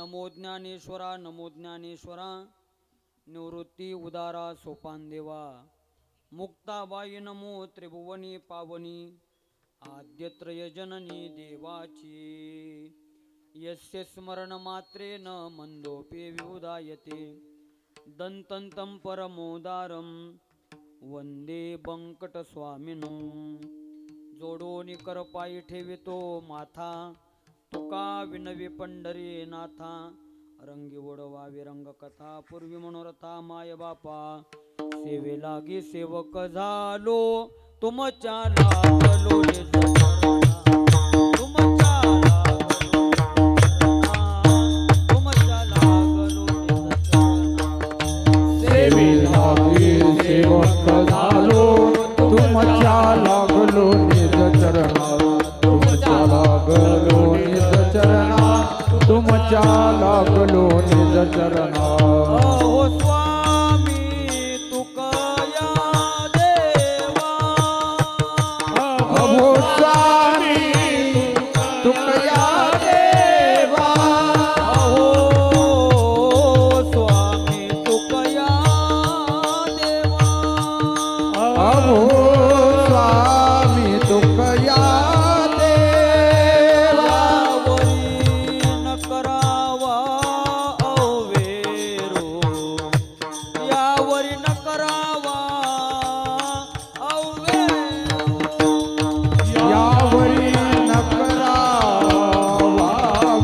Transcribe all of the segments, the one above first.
नमो ज्ञानेश्वरा नमो ज्ञानेश्वरा निवृत्ती उदारा सोपान देवा मुक्ताबाई नमो त्रिभुवनी पावनी आद्यत्रय जननी देवाची यस्य स्मरण मात्रेन मंदोपि विउदायते दंतंतं परमोदारं वंदे बंकटस्वामिनं जोडोनी करपायी ठेवितो माथा तुका विनवी पंढरी नाथा रंगी वडवावी रंगकथा पूर्वी मनोरथा माय बापा सेवे लागी सेवक झालो तुमच्या लागलो तुमच्या लागलो सेवे लागी सेवक झालो तुमच्या लागलो निज चरणा तुमच्या लागलो निज चरणा तुमच्या लागलो निज चरणा हो स्वामी तुकया देवा अहो स्वामी तुकया देवा हो स्वामी तुकया देवा अहो स्वामी तुकया देवा यावरी न करावा अवेरो यावरी न करावा अवेरो यावरी न करावा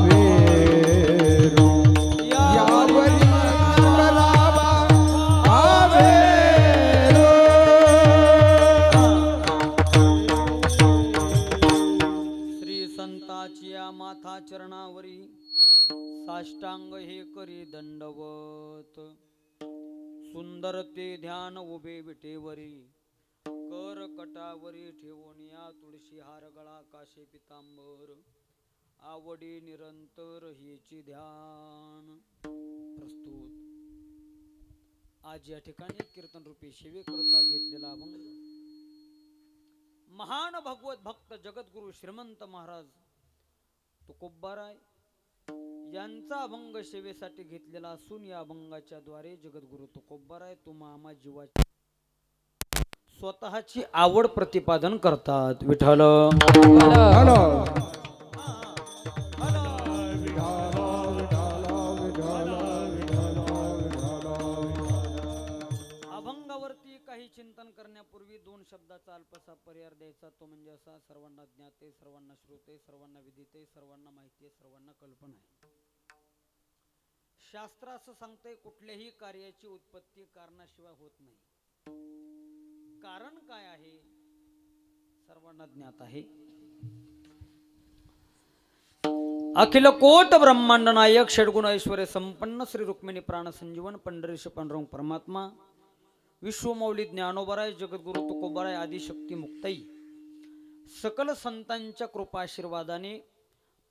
वेरो यावरी न करावा आवेरो श्री संताची या माथा चरणावरी साष्टांग हे करी दंडवत सुंदर ते ध्यान उभे विटेवरी कर कटावरी ठेवून या तुळशी हार गळा काशे पितांबर आवडी निरंतर हेची ध्यान प्रस्तुत आज या ठिकाणी कीर्तन रूपी सेवे करता घेतलेला अभंग महान भगवत भक्त जगद्गुरु श्रीमंत महाराज तुकोबाराय यांचा अभंग सेवेसाठी घेतलेला असून या अभंगाच्या द्वारे जगद्गुरु तुकोबाराय तुम्हा आम्हा जीवाची स्वतःची आवड प्रतिपादन करतात विठ्ठल हॅलो अभंगावरती काही चिंतन करण्यापूर्वी दोन शब्दाचा अल्पसा पर्याय द्यायचा तो म्हणजे असा सर्वांना ज्ञाते सर्वांना श्रोते सर्वांना विदिते सर्वांना माहिती आहे सर्वांना कल्पना आहे शास्त्र असं सांगतंय कुठल्याही कार्याची उत्पत्ती कारणाशिवाय होत नाही कारण काय आहे सर्वांना ज्ञात आहे अखिल कोट ब्रह्मांड नायक षडगुण ऐश्वर्य संपन्न श्री रुक्मिणी प्राण संजीवन पंढरीश पांडुरंग परमात्मा विश्वमौली ज्ञानोबराय जगद्गुरु तुकोबाराय आदिशक्ती मुक्ताई सकल संतांच्या कृपाशीर्वादाने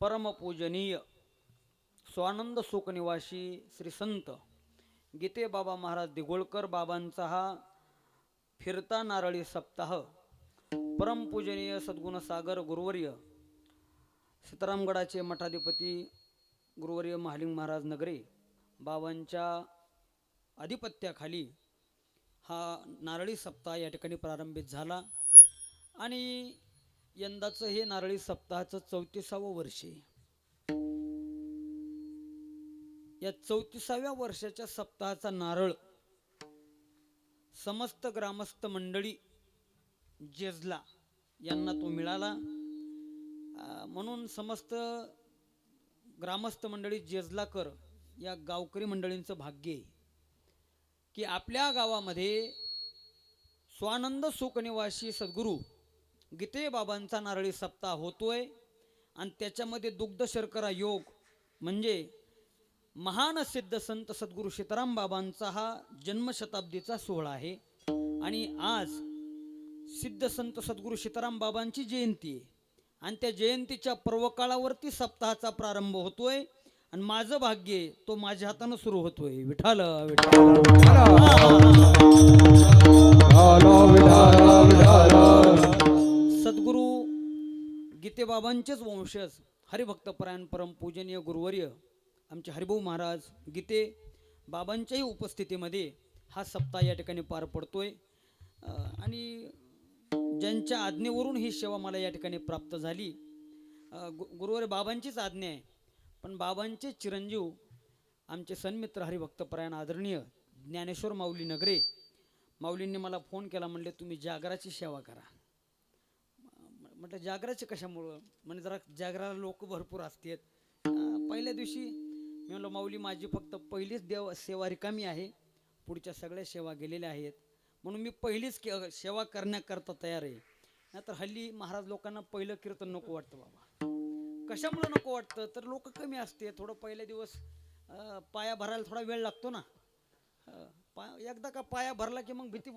परमपूजनीय स्वानंद सुख निवासी श्री संत गीते बाबा महाराज दिगोळकर बाबांचा हा फिरता नारळी सप्ताह परमपूजनीय सद्गुण सागर गुरुवर्य सीतारामगडाचे मठाधिपती गुरुवर्य महालिंग महाराज नगरे बाबांच्या अधिपत्याखाली हा नारळी सप्ताह या ठिकाणी प्रारंभित झाला आणि यंदाचं हे नारळी सप्ताहाचं 34वं वर्ष आहे. या 34व्या वर्षाच्या सप्ताहाचा नारळ समस्त ग्रामस्थ मंडळी जेजला यांना तो मिळाला म्हणून समस्त ग्रामस्थ मंडळी जेजलाकर या गावकरी मंडळींचं भाग्य आहे की आपल्या गावामध्ये स्वानंद सुख निवासी सद्गुरू गीते बाबांचा नारळी सप्ताह होतोय आणि त्याच्यामध्ये दुग्ध शर्करा योग म्हणजे महान सिद्ध संत सद्गुरू सीताराम बाबांचा हा जन्मशताब्दीचा सोहळा आहे आणि आज सिद्ध संत सद्गुरू सीताराम बाबांची जयंती आहे आणि त्या जयंतीच्या पर्वकाळावरती सप्ताहाचा प्रारंभ होतोय आणि माझं भाग्य आहे तो माझ्या हातानं सुरू होतोय विठ्ठल सद्गुरू गीते बाबांचेच वंशज हरिभक्तपरायण परम पूजनीय गुरुवर्य आमचे हरिभाऊ महाराज गीते बाबांच्याही उपस्थितीमध्ये हा सप्ताह या ठिकाणी पार पडतोय आणि ज्यांच्या आज्ञेवरून ही सेवा मला या ठिकाणी प्राप्त झाली. गुरुवारी बाबांचीच आज्ञा आहे, पण बाबांचे चिरंजीव आमचे सन्मित्र हरिभक्तपरायण आदरणीय ज्ञानेश्वर माऊली नगरे माऊलींनी मला फोन केला, म्हणले तुम्ही जागराची सेवा करा. म्हटलं जागराची कशामुळं? म्हणजे जरा जागराला लोक भरपूर असतात. पहिल्या दिवशी मी म्हणलं माऊली माझी फक्त पहिलीच सेवा रिकामी आहे, पुढच्या सगळ्या सेवा गेलेल्या आहेत, म्हणून मी पहिलीच सेवा करण्याकरता तयार आहे. नाहीतर हल्ली महाराज लोकांना पहिलं कीर्तन नको वाटतं बाबा. कशामुळं नको वाटतं? तर लोक कमी असते, थोडं पहिल्या दिवस पाया भरायला थोडा वेळ लागतो ना. एकदा का पाया भरला की मग भीती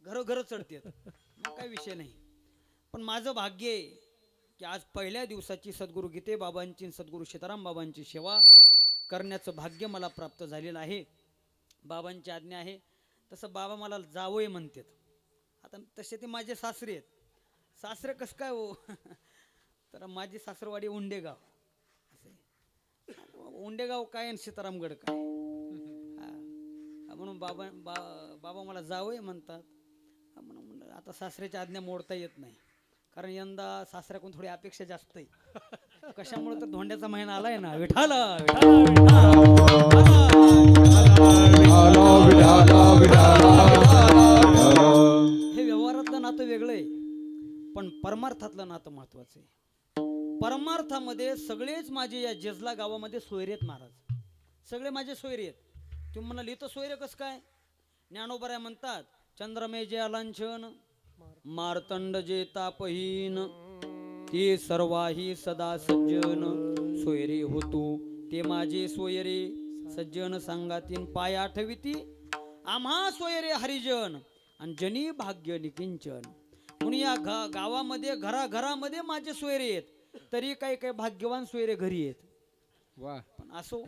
घरं चढते, मग काय विषय नाही. पण माझं भाग्य आहे की आज पहिल्या दिवसाची सद्गुरू गीते बाबांची सद्गुरू सीताराम बाबांची सेवा करण्याचं भाग्य मला प्राप्त झालेलं आहे. बाबांची आज्ञा आहे. तसं बाबा मला जावंय म्हणतात. आता तसे ते माझे सासरे आहेत. सासरे कसं काय हो? तर माझी सासरवाडी उंडेगाव असे. उंडेगाव काय आणि सीतारामगड काय, म्हणून बाबा मला जावंय म्हणतात. म्हणून आता सासऱ्याची आज्ञा मोडता येत नाही, कारण यंदा सासऱ्याकडून थोडी अपेक्षा जास्त आहे. कशामुळे तर धोंड्याचा महिना आलाय ना. विठाल हे व्यवहारातलं नातं वेगळं आहे, पण परमार्थातलं नातं महत्वाचं आहे. परमार्थामध्ये सगळेच माझे या जेजला गावामध्ये सोयरे आहेत महाराज, सगळे माझे सोयरे आहेत. तुम्ही म्हणाल इथं सोयरे कसं काय? ज्ञानोबराय म्हणतात चंद्रमे जे अलांछन मार्तंड जे तापहीन ते सर्वाही सदा सज्जन सोयरे होतो ते माझे सोयरे सज्जन सांगातीन पाय आठविती आम्हा सोयरे हरिजन आणि जनी भाग्य निकिंचन. म्हणून या गावामध्ये घराघरामध्ये माझे सोयरे आहेत, तरी काही काही भाग्यवान सोयरे घरी आहेत. वा, पण असो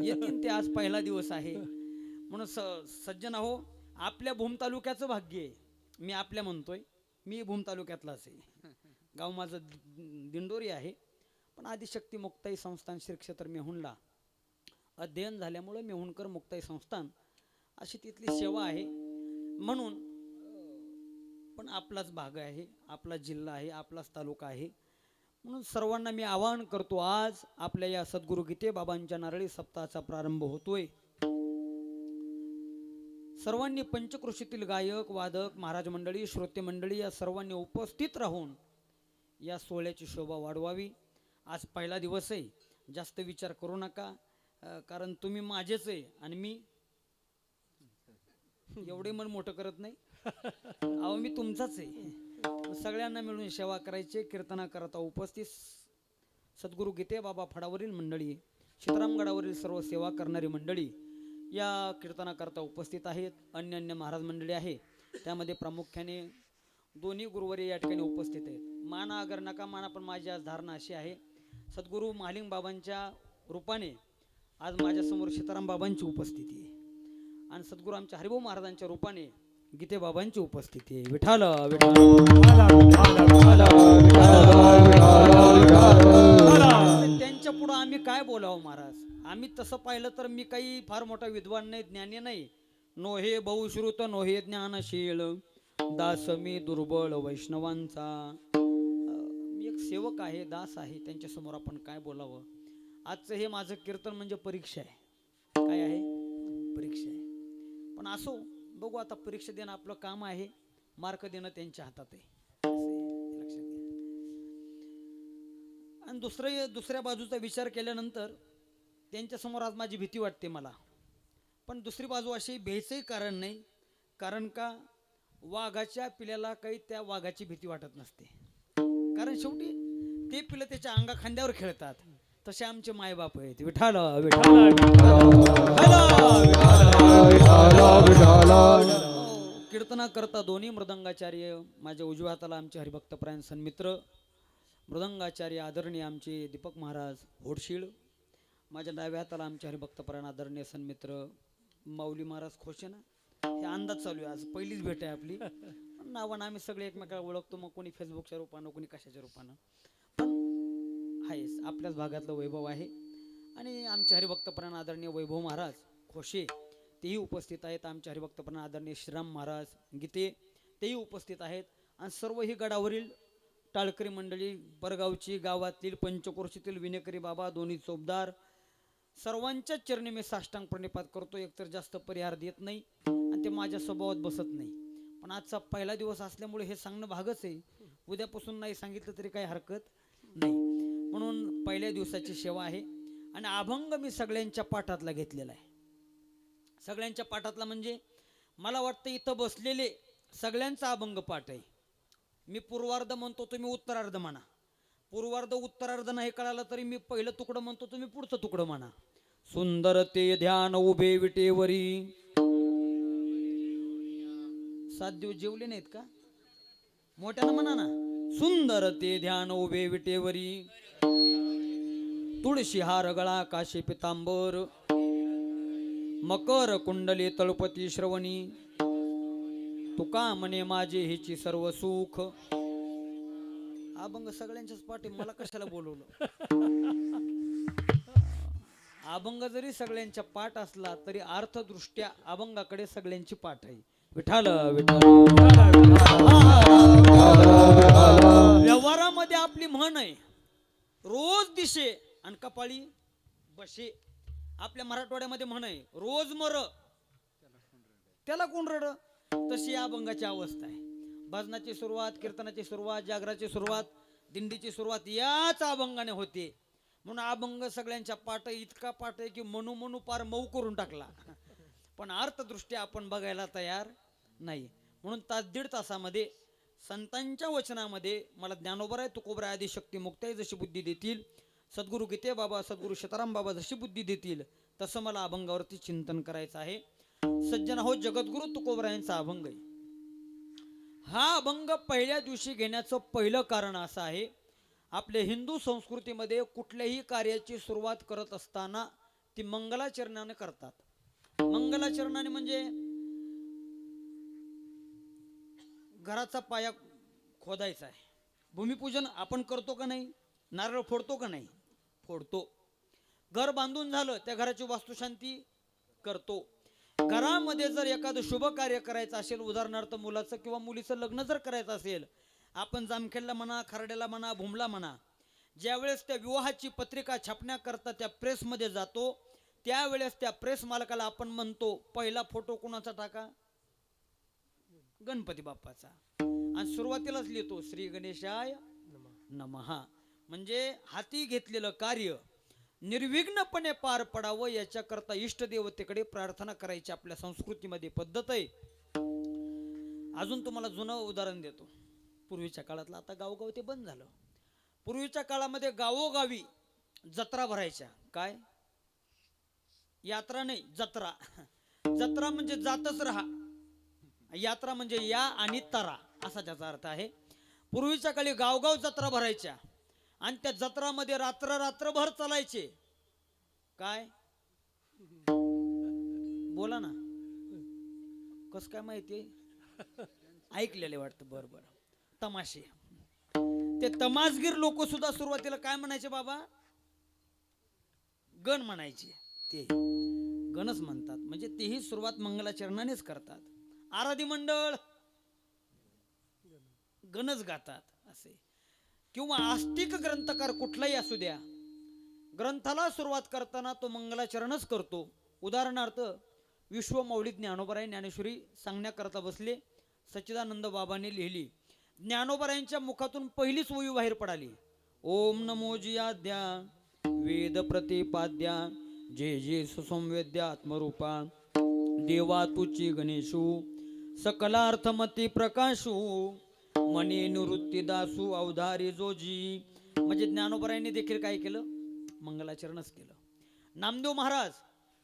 येतील ते. आज पहिला दिवस आहे म्हणून सज्जन हो, आपल्या भूम तालुक्याचं भाग्य आहे. मी आपल्या म्हणतोय, मी भूम तालुक्यातलाच आहे. गाव माझं दिंडोरी आहे, पण आदिशक्ती मुक्ताई संस्थान श्री क्षेत्र मेहुणला अध्ययन झाल्यामुळे मेहुणकर मुक्ताई संस्थान अशी तिथली सेवा आहे. म्हणून पण आपलाच भाग आहे, आपला जिल्हा आहे, आपलाच तालुका आहे. म्हणून सर्वांना मी आवाहन करतो, आज आपल्या या सद्गुरू गीते बाबांच्या नारळी सप्ताहाचा प्रारंभ होतोय. सर्वांनी पंचकृषीतील गायक वादक महाराज मंडळी श्रोते मंडळी या सर्वांनी उपस्थित राहून या सोहळ्याची शोभा वाढवावी. आज पहिला दिवस आहे, जास्त विचार करू नका, कारण तुम्ही माझेच आहे आणि मी एवढे मन मोठं करत नाही. अहो मी तुमचाच आहे. सगळ्यांना मिळून सेवा करायचे. कीर्तना करता उपस्थित सद्गुरू गीते बाबा फडावरील मंडळी, सीतारामगडावरील सर्व सेवा करणारी मंडळी या कीर्तनाकरता उपस्थित आहेत. अन्य अन्य महाराज मंडळी आहे, त्यामध्ये प्रामुख्याने दोन्ही गुरुवारी या ठिकाणी उपस्थित आहेत. माना अगर नका माना, पण माझी आज धारणा अशी आहे, सद्गुरू महालिंग बाबांच्या रूपाने आज माझ्यासमोर सीताराम बाबांची उपस्थिती आहे आणि सद्गुरू आमच्या हरिभाऊ महाराजांच्या रूपाने गीते बाबांची उपस्थिती आहे. विठाल त्यांच्या पुढे आम्ही काय बोलावं महाराज? आम्ही तसं पाहिलं तर मी काही फार मोठा विद्वान नाही, ज्ञानी नाही. नोहे बहुश्रुत नोहे ज्ञानशील दास मी दुर्बळ वैष्णवांचा. मी एक सेवक आहे, दास आहे, त्यांच्या समोर आपण काय बोलावं? आजचं हे माझं कीर्तन म्हणजे परीक्षा आहे. काय आहे? परीक्षा आहे. पण असो, बघू आता. परीक्षा देणं आपलं काम आहे, मार्क देणं त्यांच्या हातात आहे, लक्षात घ्या. आणि दुसऱ्या बाजूचा विचार केल्यानंतर त्यांच्या समोर आज माझी भीती वाटते मला. पण दुसरी बाजू अशी भ्यायचंही कारण नाही, कारण का वाघाच्या पिल्याला काही त्या वाघाची भीती वाटत नसते, कारण शेवटी ते पिलं त्याच्या अंगा खांद्यावर खेळतात. तसे आमचे मायबाप आहेत. विठाल कीर्तना करता दोन्ही मृदंगाचार्य माझ्या उजव्या हाताला आमचे हरिभक्तपरायण सन्मित्र मृदंगाचार्य आदरणीय आमचे दीपक महाराज होडशीळ, माझ्या डाव्या हाताला आमचे हरिभक्तपरायण आदरणीय सन्मित्र माऊली महाराज खोशेना. हे अंदाज चालू आहे, आज पहिलीच भेट आहे आपली. नावानं आम्ही सगळे एकमेकाला ओळखतो, मग कोणी फेसबुकच्या रूपानं, कोणी कशाच्या रूपानं, पण आहेच आपल्याच भागातलं वैभव आहे. आणि आमचे हरिभक्तपरायण आदरणीय वैभव महाराज खोशे तेही उपस्थित आहेत. आमचे हरिभक्तपरायण आदरणीय श्रीराम महाराज गीते तेही उपस्थित आहेत. आणि सर्व ही गडावरील टाळकरी मंडळी, परगावची, गावातील, पंचक्रोशीतील विनेकरी बाबा, दोन्ही चोपदार, सर्वांच्या चरणी मी साष्टांग प्रणिपात करतो. एकतर जास्त परिहार देत नाही आणि ते माझ्या स्वभावात बसत नाही. पण आजचा पहिला दिवस असल्यामुळे हे सांगणं भागच आहे. उद्यापासून नाही सांगितलं तरी काही हरकत नाही. म्हणून पहिल्या दिवसाची सेवा आहे. आणि अभंग मी सगळ्यांच्या पाठातला घेतलेला आहे. सगळ्यांच्या पाठातला म्हणजे मला वाटतं इथं बसलेले सगळ्यांचा अभंग पाठ आहे. मी पूर्वार्ध म्हणतो, तुम्ही उत्तरार्ध म्हणा. पूर्वार्ध उत्तरार्ध नाही कळालं तरी मी पहिलं तुकडं म्हणतो, तुम्ही पुढचं तुकडं म्हणा. सुंदर ते ध्यान उभे विटेवरी. 7 दिवस जेवले नाहीत का? मोठ्यानं म्हणा ना. सुंदर ते ध्यान उभे विटेवरी, तुळशी हार गळा काशी पितांबर, मकर कुंडली तळपती श्रवणी, तुका म्हणे माझे हिची सर्व सुख. अभंग सगळ्यांच्याच पाठी, मला कशाला बोलवलं? अभंग जरी सगळ्यांच्या पाठ असला तरी अर्थदृष्ट्या अभंगाकडे सगळ्यांची पाठ आहे. विठाल विठाल. व्यवहारामध्ये आपली म्हण आहे, रोज दिशे आणि कपाळी बशे. आपल्या मराठवाड्यामध्ये म्हण आहे, रोज मर त्याला कोण रड. तशी अभंगाची अवस्था आहे. भजनाची सुरुवात, कीर्तनाची सुरुवात, जागराची सुरुवात, दिंडीची सुरुवात याच अभंगाने होते. म्हणून अभंग सगळ्यांच्या पाठ, इतका पाठ आहे की म्हणू म्हणू पार मऊ करून टाकला. पण अर्थदृष्ट्या आपण बघायला तयार नाही. म्हणून तास दीड तासामध्ये संतांच्या वचनामध्ये मला ज्ञानोबराय, तुकोबराय आदी शक्ती मुक्ताई जशी बुद्धी देतील, सद्गुरू गीते बाबा, सद्गुरू सीताराम बाबा जशी बुद्धी देतील, तसं मला अभंगावरती चिंतन करायचं आहे. सज्जन हो, जगद्गुरु तुकोबरायांचा अभंग आहे. हा अभंग पहिल्या दिवशी घेण्याचं पहिलं कारण असं आहे, आपल्या हिंदू संस्कृतीमध्ये कुठल्याही कार्याची सुरुवात करत असताना ती मंगलाचरणाने करतात. मंगलाचरणाने म्हणजे घराचा पाया खोदायचा आहे. भूमिपूजन आपण करतो का नाही? नारळ फोडतो का नाही? फोडतो. घर बांधून झालं, त्या घराची वास्तुशांती करतो. घरामध्ये जर एखादं शुभ कार्य करायचं असेल, उदाहरणार्थ मुलाचं किंवा मुलीचं लग्न जर करायचं असेल, आपण जामखेडला म्हणा, खर्ड्याला म्हणा, भूमला म्हणा, ज्यावेळेस त्या विवाहाची पत्रिका छापण्याकरता त्या प्रेसमध्ये जातो, त्यावेळेस त्या प्रेस मालकाला आपण म्हणतो, पहिला फोटो कोणाचा टाका? गणपती बाप्पाचा. आणि सुरुवातीलाच लिहितो श्री गणेशाय नमः. म्हणजे हाती घेतलेलं कार्य निर्विघ्नपणे पार पडावं याच्याकरता इष्टदेवतेकडे प्रार्थना करायची आपल्या संस्कृतीमध्ये पद्धत आहे. अजून तुम्हाला जुनं उदाहरण देतो पूर्वीच्या काळातलं. आता गावोगाव ते बंद झालं. पूर्वीच्या काळामध्ये गावोगावी जत्रा भरायच्या. काय? यात्रा नाही, जत्रा. जत्रा म्हणजे जातच राहा, यात्रा म्हणजे या आणि तरा असा त्याचा अर्थ आहे. पूर्वीच्या काळी गावगाव जत्रा भरायच्या आणि त्या जत्रामध्ये रात्रभर चालायचे. काय? बोला ना, कस काय माहिती? ऐकलेले वाटतं. बरोबर. तमाशे. ते तमासगीर लोक सुद्धा सुरुवातीला काय म्हणायचे बाबा? गण म्हणायचे. ते गणच म्हणतात. म्हणजे तेही सुरुवात मंगलाचरणानेच करतात. आराधी मंडळ गणच गातात असे. किंवा आस्तिक ग्रंथकार कुठलाही असू द्या, ग्रंथाला सुरुवात करताना तो मंगलाचरणच करतो. उदाहरणार्थ विश्वमौली ज्ञानोबराय ज्ञानेश्वरी सांगण्याकरता बसले, सच्चिदानंद बाबांनी लिहिली. ज्ञानोबरायांच्या मुखातून पहिलीच ओवी बाहेर पडाली, ओम नमो जियाद्या वेद प्रतिपाद्या जे जे सुसंवेद्या आत्मरूपा देवा तुची गणेशू सकलार्थमती प्रकाशू मनी निवृत्ती दासू अवधारी जोजी. म्हणजे ज्ञानोबरायांनी देखील काय केलं? मंगलाचरणच केलं. नामदेव महाराज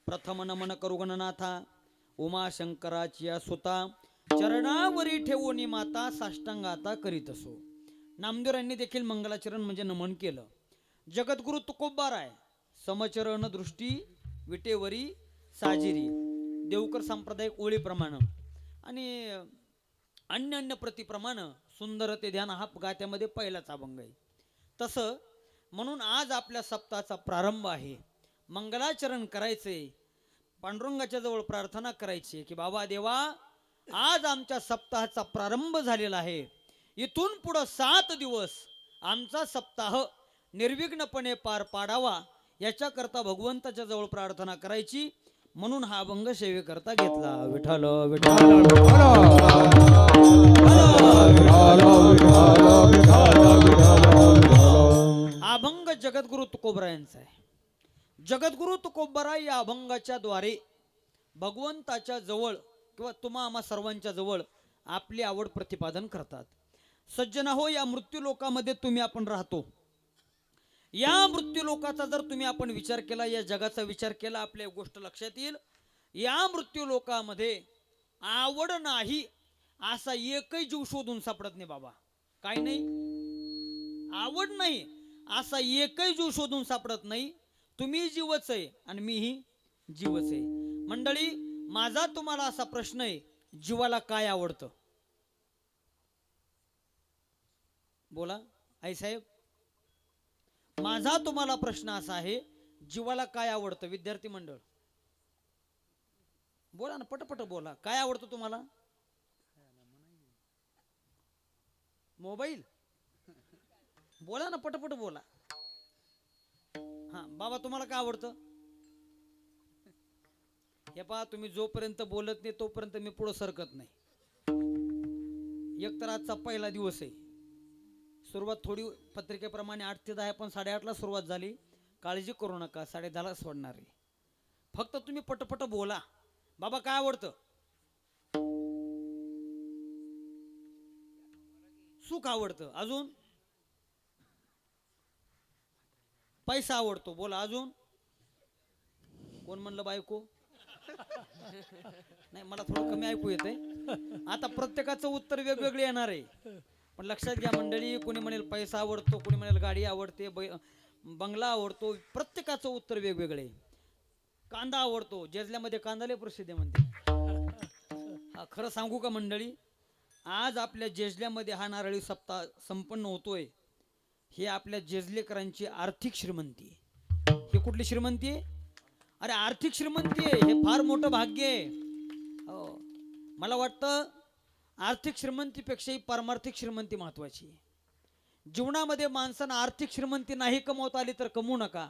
प्रथम नमन करू गणनाथा उमाशंकराची सुता चरणावरी ठेवून माता साष्टांगाता करीत असो. नामदेवरायांनी देखील मंगलाचरण म्हणजे नमन केलं. जगद्गुरु तुकोबाराय समचरण दृष्टी विटेवरी साजिरी. देवकर सांप्रदायिक ओळीप्रमाणे आणि अन्य अन्य प्रतिप्रमाणे सुंदर ते ध्यान हा गात्यामध्ये पहिलाच अभंग आहे. तसं म्हणून आज आपल्या सप्ताहाचा प्रारंभ आहे. मंगलाचरण करायचे, पांडुरंगाच्या जवळ प्रार्थना करायची की बाबा देवा, आज आमच्या सप्ताहाचा प्रारंभ झालेला आहे. इथून पुढं 7 दिवस आमचा सप्ताह निर्विघ्नपणे पार पाडावा, याच्याकरता भगवंताच्या जवळ प्रार्थना करायची. म्हणून हा अभंग सेवेकरता घेतला. विठ्ठल विठ्ठल अभंग जगद्गुरु तुकोबरायांचा आहे. जगद्गुरु तुकोबरा या अभंगाच्या द्वारे भगवंताच्या जवळ किंवा तुम्हा आम्हा सर्वांच्या जवळ आपली आवड प्रतिपादन करतात. सज्जना हो, या मृत्यू लोकामध्ये तुम्ही आपण राहतो. या मृत्यू लोकाचा जर तुम्ही आपण विचार केला, या जगाचा विचार केला, आपल्या गोष्ट लक्षात येईल. या मृत्यू लोकामध्ये आवड नाही असा एकही जीव शोधून सापडत नाही बाबा. काय नाही? आवड नाही असा एकही जीव शोधून सापडत नाही. तुम्ही जीवच आहे आणि मीही जीवच आहे. मंडळी, माझा तुम्हाला असा प्रश्न आहे, जीवाला काय आवडतं? बोला आई साहेब. माझा तुम्हाला प्रश्न असा आहे, जीवाला काय आवडतं? विद्यार्थी मंडळ बोला ना, पटपट बोला. काय आवडतं तुम्हाला? मोबाईल? बोला ना, पटपट बोला. हा बाबा, तुम्हाला काय आवडतं? हे पहा, तुम्ही जोपर्यंत बोलत नाही तोपर्यंत मी पुढे सरकत नाही. एक तर आजचा पहिला दिवस आहे. सुरुवात थोडी पत्रिकेप्रमाणे 8 ते 10 पण 8:30ला सुरुवात झाली. काळजी करू नका, 10:30ला सोडणार आहे. फक्त तुम्ही पटपट बोला. बाबा काय आवडतं? सुख आवडतं. अजून? पैसा आवडतो. बोला अजून. कोण म्हणलं बायको? नाही, मला थोडं कमी ऐकू येतंय. आता प्रत्येकाचं उत्तर वेगवेगळे येणार आहे. पण लक्षात घ्या मंडळी, कोणी म्हणेल पैसा आवडतो, कोणी म्हणेल गाडी आवडते, बंगला आवडतो. प्रत्येकाचं उत्तर वेगवेगळे. कांदा आवडतो. जेजल्यामध्ये कांदा लय प्रसिद्ध आहे म्हणते. हा खरं सांगू का मंडळी, आज आपल्या जेजल्यामध्ये हा नारळी सप्ताह संपन्न होतोय. हे आपल्या जेजलेकरांची आर्थिक श्रीमंती आहे. ही कुठली श्रीमंती आहे? अरे आर्थिक श्रीमंती आहे. हे फार मोठं भाग्य आहे. हो, मला वाटतं आर्थिक श्रीमंतीपेक्षाही पारमार्थिक श्रीमंती महत्वाची आहे. जीवनामध्ये माणसानं आर्थिक श्रीमंती नाही कमवता आली तर कमवू नका,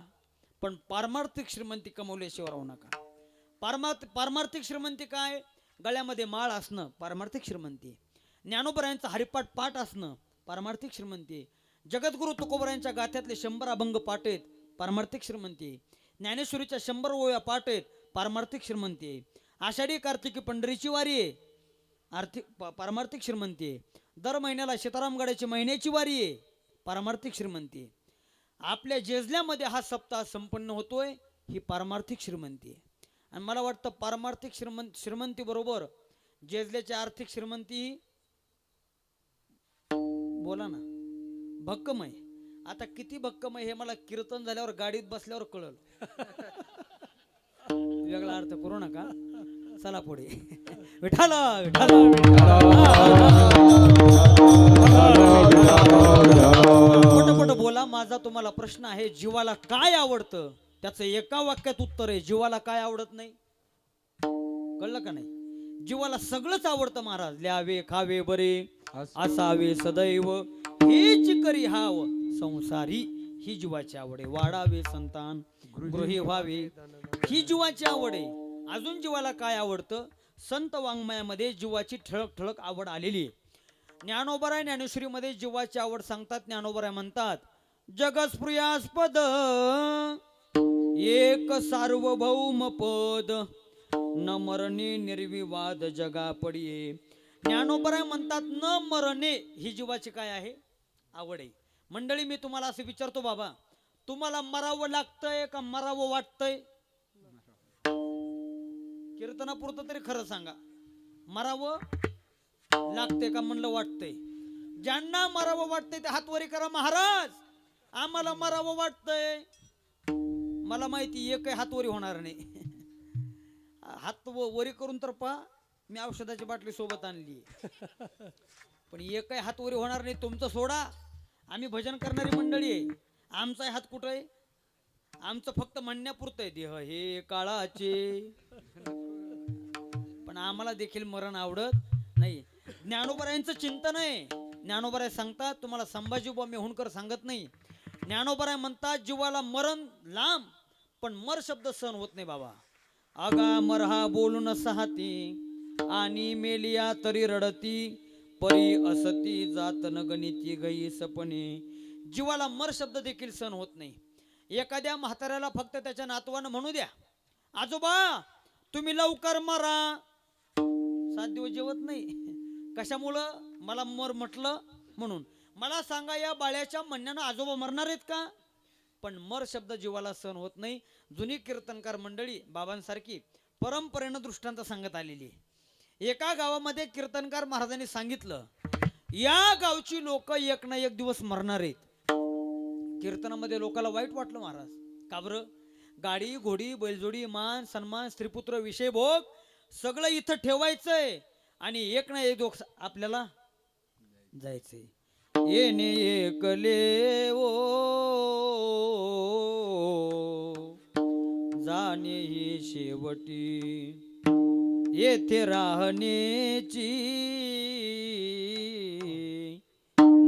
पण पारमार्थिक श्रीमंती कमवल्याशिवाय राहू नका. पारमार्थिक श्रीमंती काय? गळ्यामध्ये माळ असणं पारमार्थिक श्रीमंती. ज्ञानोबरायांचा हरिपाठ पाठ असणं पारमार्थिक श्रीमंती. जगद्गुरु तुकोबरायांच्या गाथ्यातले 100 अभंग पाठ आहेत, पारमार्थिक श्रीमंती. ज्ञानेश्वरीच्या 100 ओव्या पाठ आहेत, पारमार्थिक श्रीमंती. आषाढी कार्तिकी पंढरीची वारी आहे, पारमार्थिक श्रीमंती. दर महिन्याला सीतारामगडाची महिन्याची वारी आहे, पारमार्थिक श्रीमंती. आपल्या जेजल्यामध्ये हा सप्ताह संपन्न होतोय, ही पारमार्थिक श्रीमंती. आणि मला वाटतं पारमार्थिक श्रीमंती बरोबर जेजल्याची आर्थिक श्रीमंती, बोला ना, भक्कम आहे. आता किती भक्कम आहे हे मला कीर्तन झाल्यावर गाडीत बसल्यावर कळलं. वेगळा अर्थ करू नका. चला पुढे. विठाला पटपट बोला. माझा तुम्हाला प्रश्न आहे, जीवाला काय आवडतं? त्याचं एका वाक्यात उत्तर आहे, जीवाला काय आवडत नाही. कळलं का नाही? जीवाला सगळंच आवडतं महाराज. ल्यावे खावे बरे असावे सदैव, हेच करी हाव संसारी, ही जीवाची आवड आहे. वाढावे संतान गृही व्हावे, ही जीवाची आवड आहे. अजून जीवाला काय आवडतं? संत वाङ्मयामध्ये जीवाची ठळक ठळक आवड आलेली आहे. ज्ञानोबराय ज्ञानेश्वरीमध्ये जीवाची आवड सांगतात. ज्ञानोबराय म्हणतात, जगस्प्रियास्पद एक सार्वभौम पद, न मरणे निर्विवाद जगा पडिये. ज्ञानोबराय म्हणतात, न मरणे ही जीवाची काय आहे? आवड आहे. मंडळी, मी तुम्हाला असं विचारतो, बाबा तुम्हाला मरावं लागतंय का मरावं वाटतंय? कीर्तनापुरतं तरी खरं सांगा, मरावं लागतंय का म्हणलं वाटतंय? ज्यांना मरावं वाटतंय ते हात वरी करा. महाराज, आम्हाला मरावं वाटतंय. मला माहिती एकही हात वरी होणार नाही. हात वरी करून तर पहा, मी औषधाची बाटली सोबत आणली, पण एकही हात वरी होणार नाही. तुमचं सोडा, आम्ही भजन करणारी मंडळी आहे, आमचा हात कुठं आहे? आमचं फक्त म्हणण्यापुरतं आहे देह हे काळाचे, पण आम्हाला देखील मरण आवडत नाही. ज्ञानोबरायांचं चिंतन आहे. ज्ञानोबराय सांगतात, तुम्हाला संभाजीबुवा मेहुणकर सांगत नाही. ज्ञानोबराय म्हणतात जीवाला मरण लांब, पण मर शब्द सहन होत नाही बाबा. आगा मरहा बोलून सहाती आणि मेलिया तरी रडती, परी असती जात न गणिती गई सपने. जीवाला मर शब्द देखील सहन होत नाही. एखाद्या म्हाताऱ्याला फक्त त्याच्या नातवानं म्हणू द्या, आजोबा तुम्ही लवकर मरा, 7 दिवस जेवत नाही. कशामुळं? मला मर म्हटलं म्हणून. मला सांगा, या बाळ्याच्या म्हणण्यानं आजोबा मरणार आहेत का? पण मर शब्द जीवाला सहन होत नाही. जुनी कीर्तनकार मंडळी बाबांसारखी परंपरेनं दृष्टांत सांगत आलेली आहे. एका गावामध्ये कीर्तनकार महाराजांनी सांगितलं, या गावची लोक एक ना एक दिवस मरणार आहेत. कीर्तनामध्ये लोकांना वाईट वाटलं महाराज. का बरं? गाडी घोडी बैलजोडी मान सन्मान स्त्रीपुत्र विषय भोग सगळं इथं ठेवायचंय आणि एक ना एक दिवस आपल्याला जायचंय. येणे एकले ओ जाणे ही शेवटी, येथे राहण्याची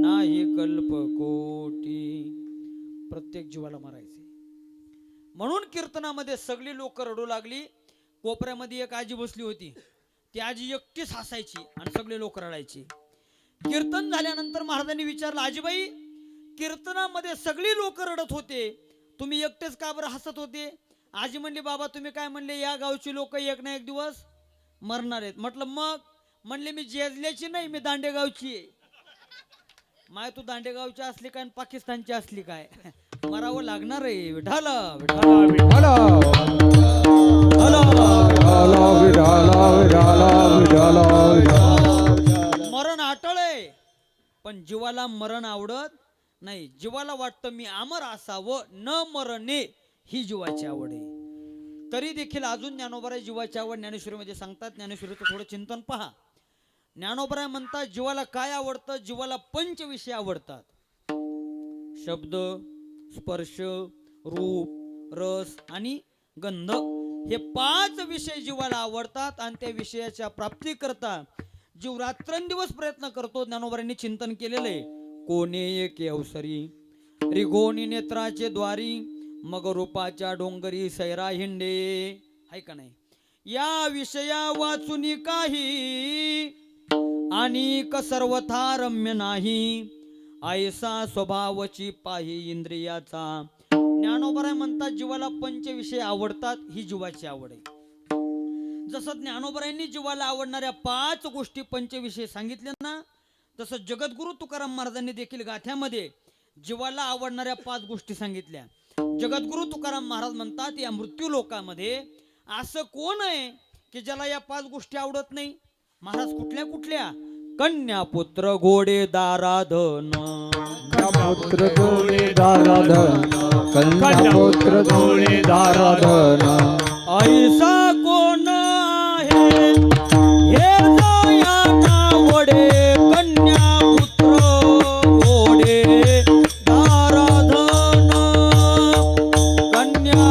नाही कल्पकोटी. प्रत्येक जीवाला मरायचे. म्हणून कीर्तनामध्ये सगळी लोक रडू लागली. कोपऱ्यामध्ये एक आजी बसली होती. ती आजी एकटीच हसायची आणि सगळे लोक रडायची. कीर्तन झाल्यानंतर महाराजांनी विचारलं, आजीबाई कीर्तनामध्ये सगळी लोक रडत होते, तुम्ही एकटेच का बरं हसत होते? आजी म्हणली, बाबा तुम्ही काय म्हणले, या गावची लोक एक ना एक दिवस मरणार आहेत. म्हटलं मग? म्हणले मी जेजल्याची नाही, मी दांडेगावची आहे. माय तू दांडेगावची असली काय पाकिस्तानची असली काय? मरावं लागणार आहे. विठाला विठाला हॅलो मरण अटळ, पण जीवाला मरण आवडत नाही. जीवाला वाटतं मी अमर असावं, न मरणे ही जीवाची आवड आहे. तरी देखील अजून ज्ञानोबराय जीवाची आवड ज्ञानेश्वरीमध्ये सांगतात. ज्ञानेश्वरीचं थोडं चिंतन पहा. ज्ञानोबराय म्हणतात जीवाला काय आवडतं? जीवाला पंचविषय आवडतात. शब्द, स्पर्श, रूप, रस आणि गंध हे 5 विषय जीवाला आवडतात आणि त्या विषयाच्या प्राप्तीकरता जीव रात्रंदिवस प्रयत्न करतो. ज्ञानोबरांनी चिंतन केलेलं आहे. कोणे एके अवसरी रिघोनी नेत्राचे द्वारी, मग रूपाच्या डोंगरी सैरा हिंडे. हाय का नाही? या विषया वाचुनी काही अनिक सर्वथा रम्य नाही, ऐसा स्वभावची पाही इंद्रियाचा. ज्ञानोबराय म्हणतात जीवाला पंचविषय आवडतात, ही जीवाची आवड आहे. जसं ज्ञानोबरायांनी जीवाला आवडणाऱ्या 5 गोष्टी पंचविषय सांगितल्या ना, तसं जगद्गुरु तुकाराम महाराजांनी देखील गाथ्यामध्ये जीवाला आवडणाऱ्या 5 गोष्टी सांगितल्या. जगद्गुरु तुकाराम महाराज म्हणतात, या मृत्यू लोकामध्ये असं कोण आहे की ज्याला या 5 गोष्टी आवडत नाही? महाराज कुठल्या कुठल्या? कन्या पुत्र घोडे दाराधन, पुत्र घोडे दाराधन, कन्या पुत्र घोडे दाराधन. ऐसा कोण आहे हे जया नावडे, कन्या पुत्र घोडे दाराधन, कन्या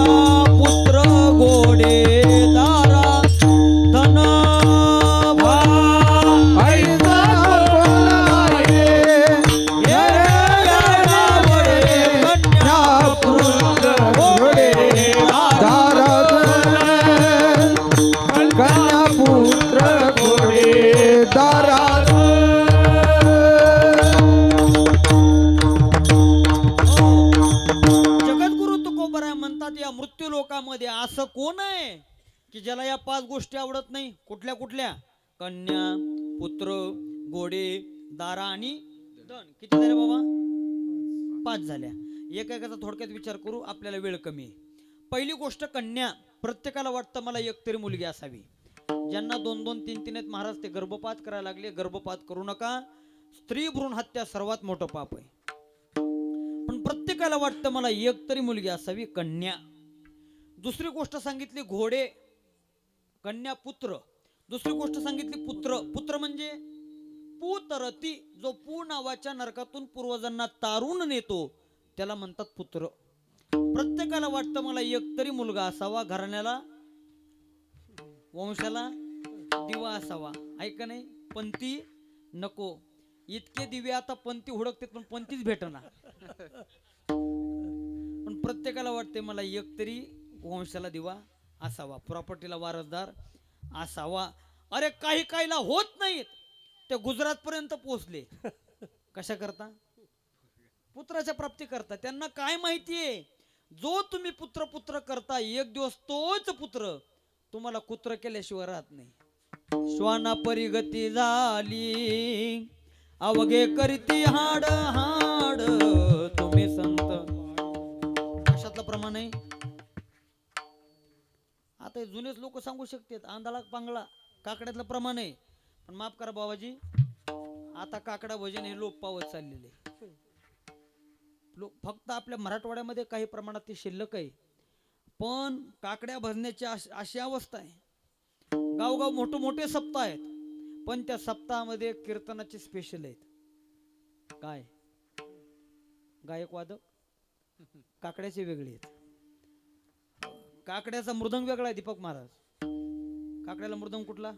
पुत्र घोडे दाराधन. मृत्यू लोकामध्ये असं कोण आहे की ज्याला या 5 गोष्टी आवडत नाही? कुठल्या कुठल्या? कन्या, पुत्र, घोडे, दारा आणि धन. किती झाले बाबा? 5 झाल्या. एकेकाचा थोडक्यात विचार करू, आपल्याला वेळ कमी आहे. पहिली गोष्ट कन्या. प्रत्येकाला वाटतं मला एक तरी मुलगी असावी. ज्यांना 2-2, 3-3 आहेत महाराज ते गर्भपात करायला लागले. गर्भपात करू नका. स्त्री भ्रूण हत्या सर्वात मोठं पाप आहे. पण प्रत्येकाला वाटतं मला एक तरी मुलगी असावी. कन्या. दुसरी गोष्ट सांगितली घोडे, कन्या, पुत्र. दुसरी गोष्ट सांगितली पुत्र. पुत्र म्हणजे पुतरती, जो पू नावाच्या नरकातून पूर्वजांना तारून नेतो त्याला म्हणतात पुत्र. प्रत्येकाला वाटतं मला एक तरी मुलगा असावा, घराण्याला वंशाला दिवा असावा, ऐका नाही. पंथी नको, इतके दिवे आता पंथी हुडकते पण पंथीच भेटना. पण प्रत्येकाला वाटते मला एक तरी वंशाला दिवा असावा, प्रॉपर्टीला वारसदार असावा. अरे काही काहीला होत नाहीत, ते गुजरात पर्यंत पोहोचले. कशा करता? पुत्राच्या प्राप्ती करता. त्यांना काय माहितीये, जो तुम्ही पुत्र पुत्र करता एक दिवस तोच पुत्र तुम्हाला कुत्र केल्याशिवाय राहत नाही. श्वाना परिगती झाली अवघे करीती हाड हाड, तुम्ही संत. कशातलं प्रमाण आहे? आता हे जुनेच लोक सांगू शकतात, आंधळा पांगळा काकड्यातलं प्रमाण आहे. पण माफ करा बाबाजी, आता काकडा भजन हे लोप पावत चाललेले. फक्त आपल्या मराठवाड्यामध्ये काही प्रमाणात ते शिल्लक आहे, पण काकड्या भजण्याची अशी अवस्था आहे. गावगाव मोठे मोठे सप्ताह आहेत, पण त्या सप्ताहामध्ये कीर्तनाचे स्पेशल आहेत. काय गायक वादक काकड्याचे वेगळे आहेत. काकड्याचा मृदंग वेगळा आहे. दीपक महाराज, काकड्याला मृदंग कुठला?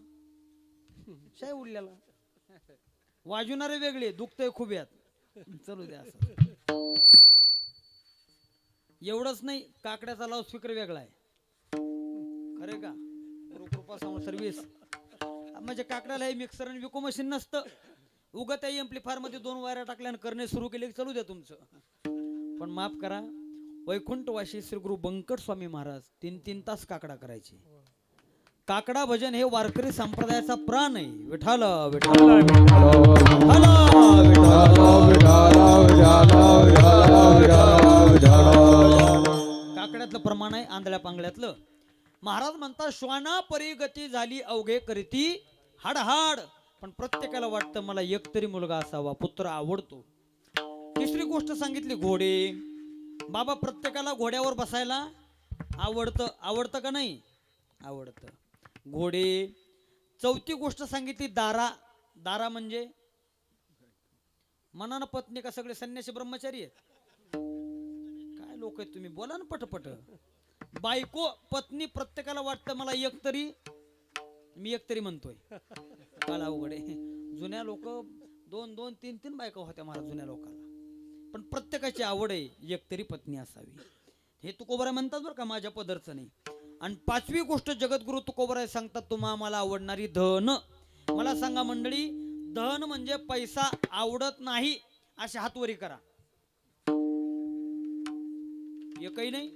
शाय उडलेला. वाजवणारे वेगळे, दुखतंय खुब्यात. चलू द्या असं. एवढंच नाही, काकड्याचा लाऊडस्पीकर वेगळा आहे. खरे का? गुरुकृपा सर्व्हिस. म्हणजे काकड्याला हे मिक्सर आणि विको मशीन नसतं. उगा त्या एम्प्लिफायर मध्ये 2 वायरा टाकल्या आणि करणे सुरू केले की चालू द्या तुमचं. पण माफ करा, वैकुंठवासी श्री गुरु बंकट स्वामी महाराज 3-3 तास काकडा करायचे. काकडा भजन हे वारकरी संप्रदायाचा प्राण आहे. विठाल विठाल काकड्यातलं प्रमाण आहे, आंधळ्या पांगळ्यातलं. महाराज म्हणतात श्वाना परिगती झाली अवघे करीती हाड हाड. पण प्रत्येकाला वाटतं मला एक तरी मुलगा असावा, पुत्र आवडतो. तिसरी गोष्ट सांगितली घोडे. बाबा प्रत्येकाला घोड्यावर बसायला आवडतं. आवडतं का नाही? आवडतं. घोडे. चौथी गोष्ट सांगितली दारा. दारा म्हणजे मनानं पत्नी का सगळे संन्यासी ब्रह्मचारी आहेत? काय लोक आहेत तुम्ही, बोला ना पटपट. बायको पत्नी प्रत्येकाला वाटतं मला एक तरी, मी एक तरी म्हणतोय. काल अवघड आहे. जुन्या लोक 2-2, 3-3 बायका होत्या महाराज जुन्या लोकांना. पण प्रत्येकाची आवड आहे एक तरी पत्नी असावी. हे तुकोबरा म्हणतात बरं का, माझ्या पदरचं नाही. आणि पाचवी गोष्ट जगद्गुरु तुकोबराय सांगतात, तुम्हा मला आवडणारी धन. मला सांगा मंडळी, धन म्हणजे पैसा आवडत नाही असे हातवरी करा. एकही नाही.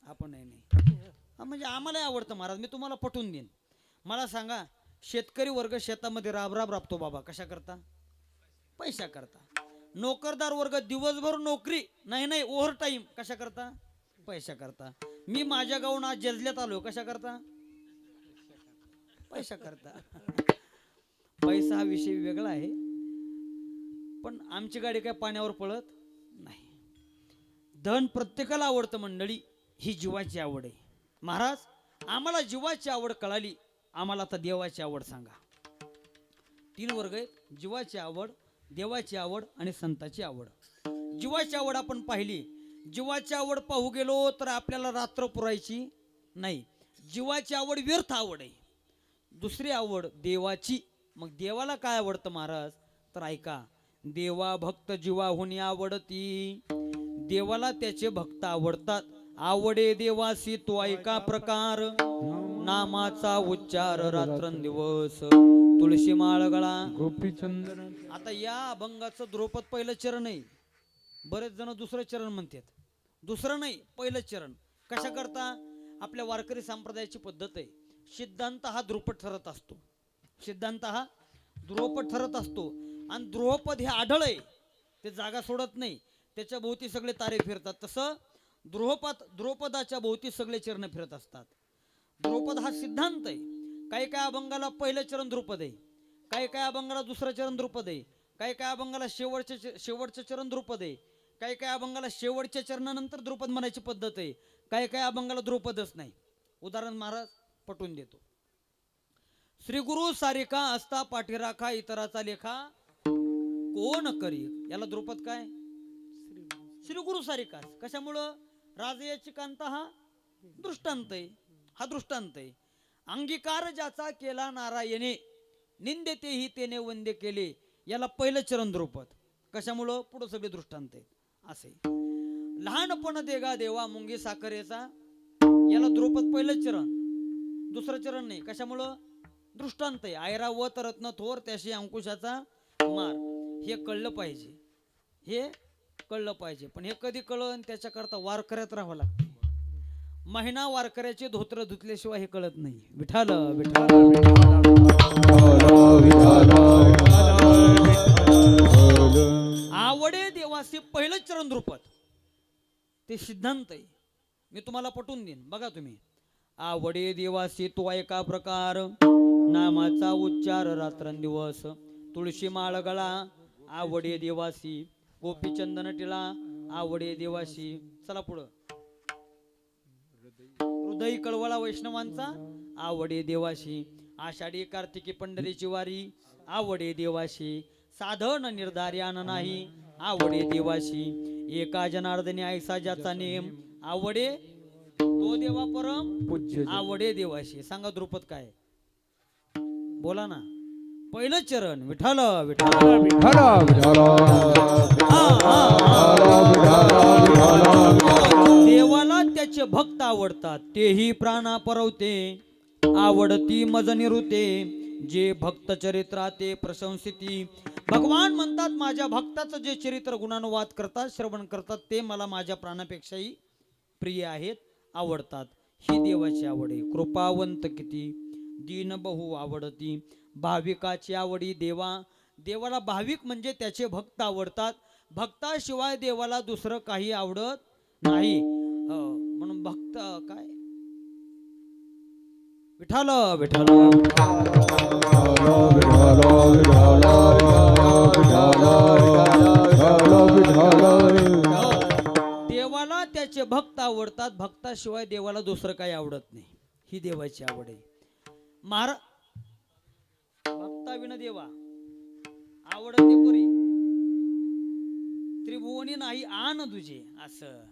आपण नाही. म्हणजे आम्हाला आवडतं महाराज, मी तुम्हाला पटवून देईन. मला सांगा, शेतकरी वर्ग शेतामध्ये राबतो बाबा, कशा करता? पैसा करता. नोकरदार वर्ग दिवसभर नोकरी नाही ओव्हर टाइम, कशा करता? पैसा करता. मी माझ्या गावून आज जजल्यात आलो, कशा करता? पैसा करता. पैसा हा विषय वेगळा आहे, पण आमची गाडी काय पाण्यावर पळत नाही. धन प्रत्येकाला आवडतं मंडळी, ही जीवाची आवड आहे. महाराज आम्हाला जीवाची आवड कळाली, आम्हाला आता देवाची आवड सांगा. 3 वर्ग आहेत, जीवाची आवड, देवाची आवड आणि संताची आवड. जीवाची आवड आपण पाहिली. जीवाची आवड पाहू गेलो तर आपल्याला रात्र पुरायची नाही. जीवाची आवड व्यर्थ आवड आहे. दुसरी आवड देवाची. मग देवाला काय आवडतं महाराज? तर ऐका, देवा भक्त जीवाहुनी आवडती. देवाला त्याचे भक्त आवडतात. आवडे देवासी तो ऐका प्रकार, नामाचा उच्चार रात्रंदिवस, तुळशी माळ गळा गोपीचंद्र. आता या अभंगाचं द्रुपद पहिलं चरण आहे. बरेच जण दुसरं चरण म्हणतात. दुसरं नाही, पहिलं चरण. कशा करता? आपल्या वारकरी संप्रदायाची पद्धत आहे. सिद्धांत हा द्रुपद ठरत असतो. सिद्धांत हा द्रुपद ठरत असतो. आणि द्रुपद हे आढळ आहे, ते जागा सोडत नाही. त्याच्या भोवती सगळे तारे फिरतात. तसं द्रुपदाच्या भोवती सगळे चरण फिरत असतात. द्रुपद हा सिद्धांत आहे. काही काय अभंगाला पहिलं चरण द्रुपद आहे, काही काय अभंगाला दुसरं चरण द्रुपद आहे, काही काय अभंगाला शेवटचं चरण द्रुपद आहे, काही काय अभंगाला शेवटच्या चरणानंतर द्रुपद म्हणायची पद्धत आहे, काही काय अभंगाला द्रुपदच नाही. उदाहरण महाराज पटवून देतो. श्री गुरु सारिका असता पाठीराखा इतराचा लेखा कोण करी. याला द्रुपद काय? श्री गुरु सारिकाच. कशामुळं राजयाची कांता हा दृष्टांत आहे. हा दृष्टांत आहे. अंगीकार ज्याचा केला नारायणे निंदे तेही तेने वंद्य केले. याला पहिलं चरण द्रुपद. कशामुळं पुढं सगळे दृष्टांत आहेत असे. लहानपण देगा देवा मुंगी साखरेचा याला द्रुपद पहिलं चरण, दुसरं चरण नाही. कशामुळं दृष्टांत आहे. ऐरावत रत्न थोर त्याशी अंकुशाचा मार. हे कळलं पाहिजे, हे कळलं पाहिजे. पण हे कधी कळलं? त्याच्याकरता वारकऱ्यात राहावं लागतं. महिना वारकऱ्याचे धोत्र धुतल्याशिवाय हे कळत नाही. विठाल विठाल आवडे देवासी पहिलं चरण द्रुपद. ते सिद्धांत आहे. मी तुम्हाला पटवून देईन. बघा तुम्ही. आवडे देवासी तो एका प्रकार नामाचा उच्चार रात्रंदिवस. तुळशी माळ गळा आवडे देवासी. गोपीचंदन टिळा आवडे देवासी. चला पुढं. हृदय कळवळा वैष्णवांचा आवडे देवाशी. आषाढी कार्तिकी पंढरीची वारी आवडे देवाशी. साधन निर्धार्यान नाही आवडे देवाशी. एका जनार्दनी ऐसा ज्याचा नेम आवडे तो देवा परम पूज्य आवडे देवाशी. सांगा द्रुपद काय? बोला ना. पहिलं चरण विठाल विठाल देवाला त्याचे भक्त आवडतात तेही प्राणा परवते. आवडती मज निरुते जे भक्त चरित्रा ते प्रशंसिती. भगवान म्हणतात माझ्या भक्ताचं जे चरित्र गुणानुवाद करतात श्रवण करतात ते मला माझ्या प्राणापेक्षाही प्रिय आहेत, आवडतात. ही देवाची आवड आहे. कृपावंत किती दीन बहु आवडती. भाविकाची आवडी देवा. देवाला भाविक म्हणजे त्याचे भक्त आवडतात. भक्ताशिवाय देवाला दुसरं काही आवडत नाही. म्हणून भक्त काय विठाल विठाल देवाला त्याचे भक्त आवडतात. भक्ताशिवाय देवाला दुसरं काही आवडत नाही. ही देवाची आवड आहे. भक्ताविना देवा आवडते पुरी त्रिभुवनी नाही आन तुझे. असं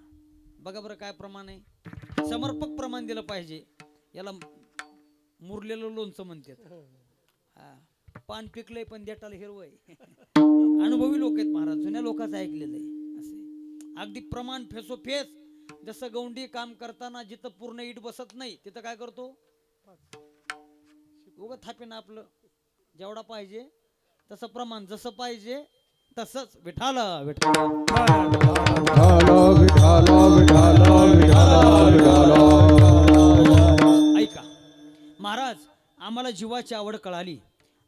बघा बरं काय प्रमाण आहे. समर्पक प्रमाण दिलं पाहिजे. याला मुरलेलं लोणचं म्हणतात. पान पिकलंय पण देटाला हिरवय. अनुभवी लोक आहेत महाराज. जुन्या लोकांचं ऐकलेलं आहे. असे अगदी प्रमाण फेसोफेस. जसं गौंडी काम करताना जिथं पूर्ण इट बसत नाही तिथं काय करतो? उगं थापेन आपलं जेवढा पाहिजे तसं प्रमाण. जसं पाहिजे तसंच. विठाल विठाल ऐका महाराज. आम्हाला जीवाची आवड कळाली,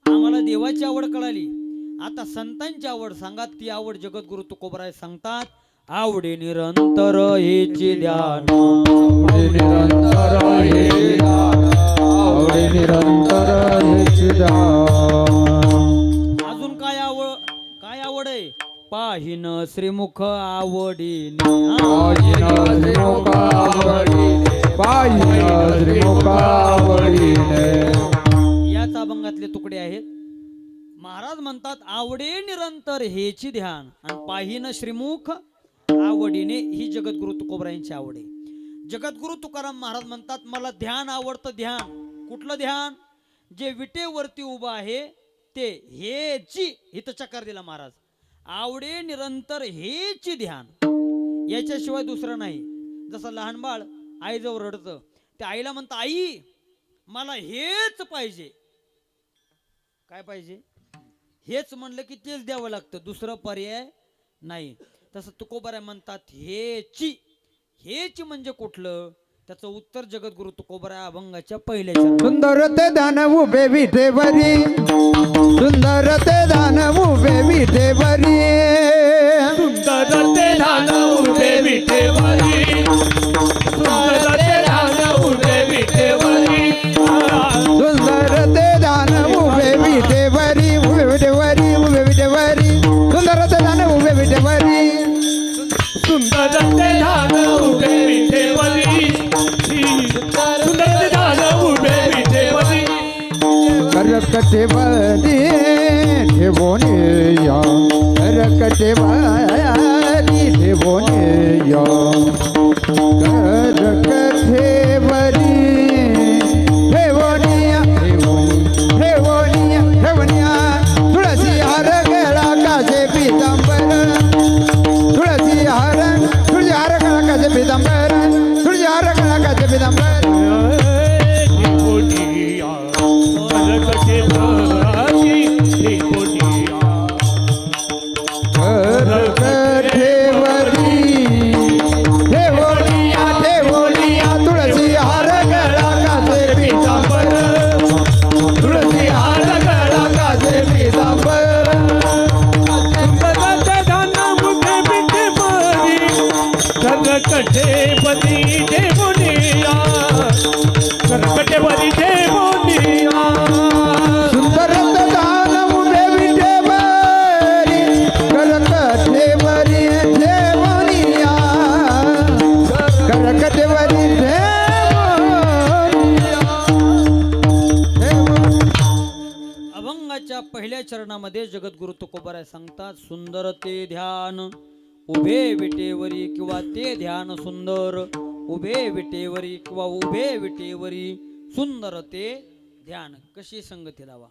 आम्हाला देवाची आवड कळाली. आता संतांची आवड सांगा. ती आवड जगद्गुरु तुकोबराय सांगतात. आवडे निरंतर हेचे ध्यान. निरंतर हेचे ध्यान. अजून काय आवड आहे? पाहिन श्रीमुख आवडीने. याच अभंगातले तुकडे आहेत. महाराज म्हणतात आवडे निरंतर हेची ध्यान आणि पाहिन श्रीमुख आवडीने. ही जगद्गुरु तुकोबरायांची आवड आहे. जगद्गुरु तुकाराम महाराज म्हणतात मला ध्यान आवडतं. ध्यान कुठलं ध्यान? जे विटेवरती उभं आहे ते. हेची हित चकार दिला महाराज. आवडे निरंतर हेची ध्यान. याच्याशिवाय दुसरं नाही. जसं लहान बाळ आईजवळ रडतं. त्या आईला म्हणतं आई मला हेच पाहिजे. काय पाहिजे? हेच म्हणलं की तेच द्यावं लागतं. दुसरं पर्याय नाही. तसं तुकोबाराय म्हणतात हेची. हेची म्हणजे कुठलं? त्याचं उत्तर जगद्गुरु तुकोबराय अभंगाच्या पहिल्या चरणात. सुंदर ते दान उभे विठेवरी. सुंदर ते दान उभे विठेवरी. सुंदर ते दान उभे विठेवरी. सुंदर ते दान उभे विठेवरी. सुंदर ते दान उभे विठेवरी. उभे विठेवरी उभे विठेवरी. सुंदर ते दान उभे विठेवरी. सुंदर ते दान उभे विठेवरी. सुंदर ते दान उभे विठेवरी. करकटेवरी ठेवून या. करकटेवरी ठेवोनिया कर कथेवरी ठेवोनिया ठेवोनिया ठेवोनिया तुळसी हार गळा कासे पीतांबर तुळसी हार गळा कासे पीतांबर तुळसी हार गळा कासे पीतांबर अभंगाच्या पहिल्या चरणामध्ये जगद्गुरु तुकोबाराय सांगतात, सुंदर ते ध्यान उभे विटेवरी किंवा ते ध्यान सुंदर उभे विटेवरी किंवा उभे विटेवरी सुंदर ते ध्यान. कशी संगती लावा.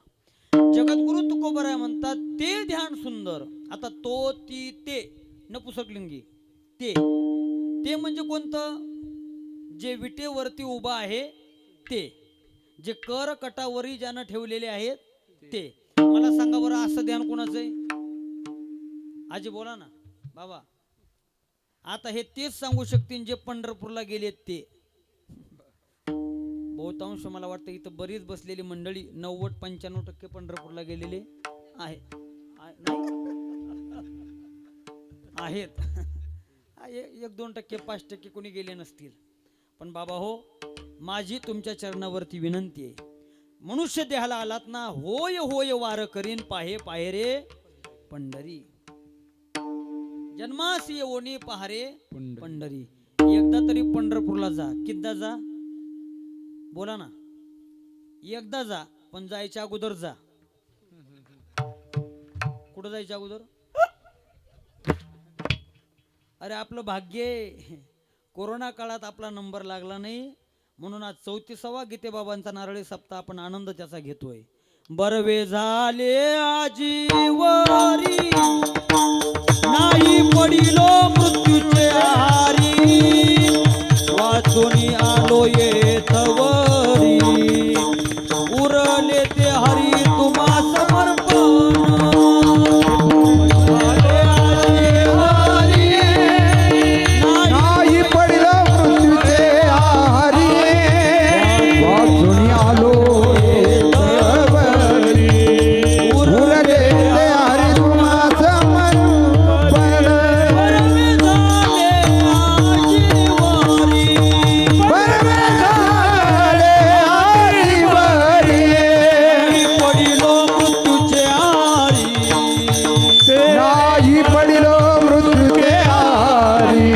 जगद्गुरु तुकोबाराय म्हणतात ते ध्यान सुंदर. आता तो ती ते नपुसकलिंगी ते ते म्हणजे कोणतं? जे विटेवरती उभा आहे ते, जे कर कटावरी ज्यानं ठेवलेले आहेत ते. मला सांगा बरं, असं ध्यान कोणाचं आहे? आजी बोला ना बाबा. आता हे तेच सांगू शकतील जे पंढरपूरला गेलेत ते. बहुतांश मला वाटतं इथं बरीच बसलेली मंडळी 90-95% पंढरपूरला गेलेले आहेत. आहेत 1-2%, 5% कोणी गेले नसतील. पण बाबा हो, माझी तुमच्या चरणावरती विनंती आहे, मनुष्य देहाला आलात ना, होय होय वार करीन पाहे पाहे रे पंढरी. जन्मास येवोनी पहारे पंढरी. एकदा तरी पंढरपूरला जा. कितदा जा? बोला ना. एकदा जा, पण जायच्या अगोदर जा. कुठं जायच्या अगोदर? अरे आपलं भाग्य कोरोना काळात आपला नंबर लागला नाही, म्हणून आज 34वा गीतेबाबांचा नारळी सप्ताह आपण आनंद त्याचा घेतोय. बरवे झाले आजीवरी नाही पडिलो मृत्यूचे आहारी वाचून आलो येथवरी उरले ते हरी तुम्हा समर्पण. नाही पडलो मृत्यूचे आहारी वाचून आलो येथवरी उरले ते हरी तुम्हा समर्पण. बरवे झाले आजीवरी पडिलो मृत्यूचे आहारी नाही पडिलो मृत्यूचे आहारी.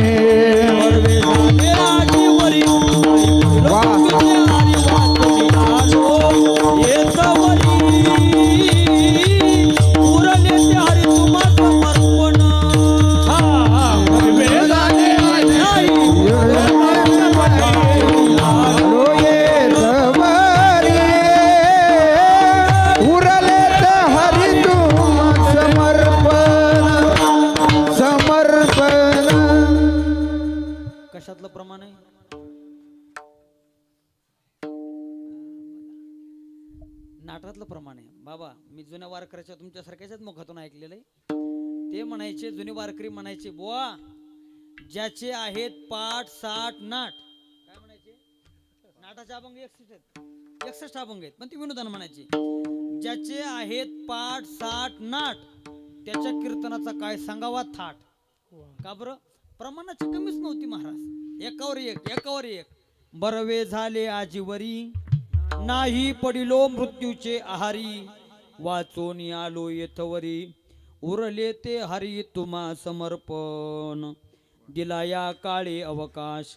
उरले ते हरी तुम्हा समर्पण समर्पण. कशातलं प्रमाण आहे? नाटातलं प्रमाण आहे बाबा. मी जुन्या वारकऱ्याच्या तुमच्यासारख्याच्याच मुखातून ऐकलेलं आहे. ते म्हणायचे, जुने वारकरी म्हणायचे, बुवा ज्याचे आहेत पाठ 60 नाट. काय म्हणायचे? नाटाचे अभंग 61 अभंग आहेत, पण ती विनोदानं म्हणायची. ज्याचे आहेत पाठ 60 नाट त्याच्या कीर्तनाचा काय सांगावा थाट. का बरं? प्रमाणाची कमीच नव्हती महाराज. एकावर एक. बरवे झाले आजीवरी नाही पडिलो मृत्यूचे आहारी वाचून आलो येथवरी उरले ते हरी तुम्हा समर्पण. दिला या काळे अवकाश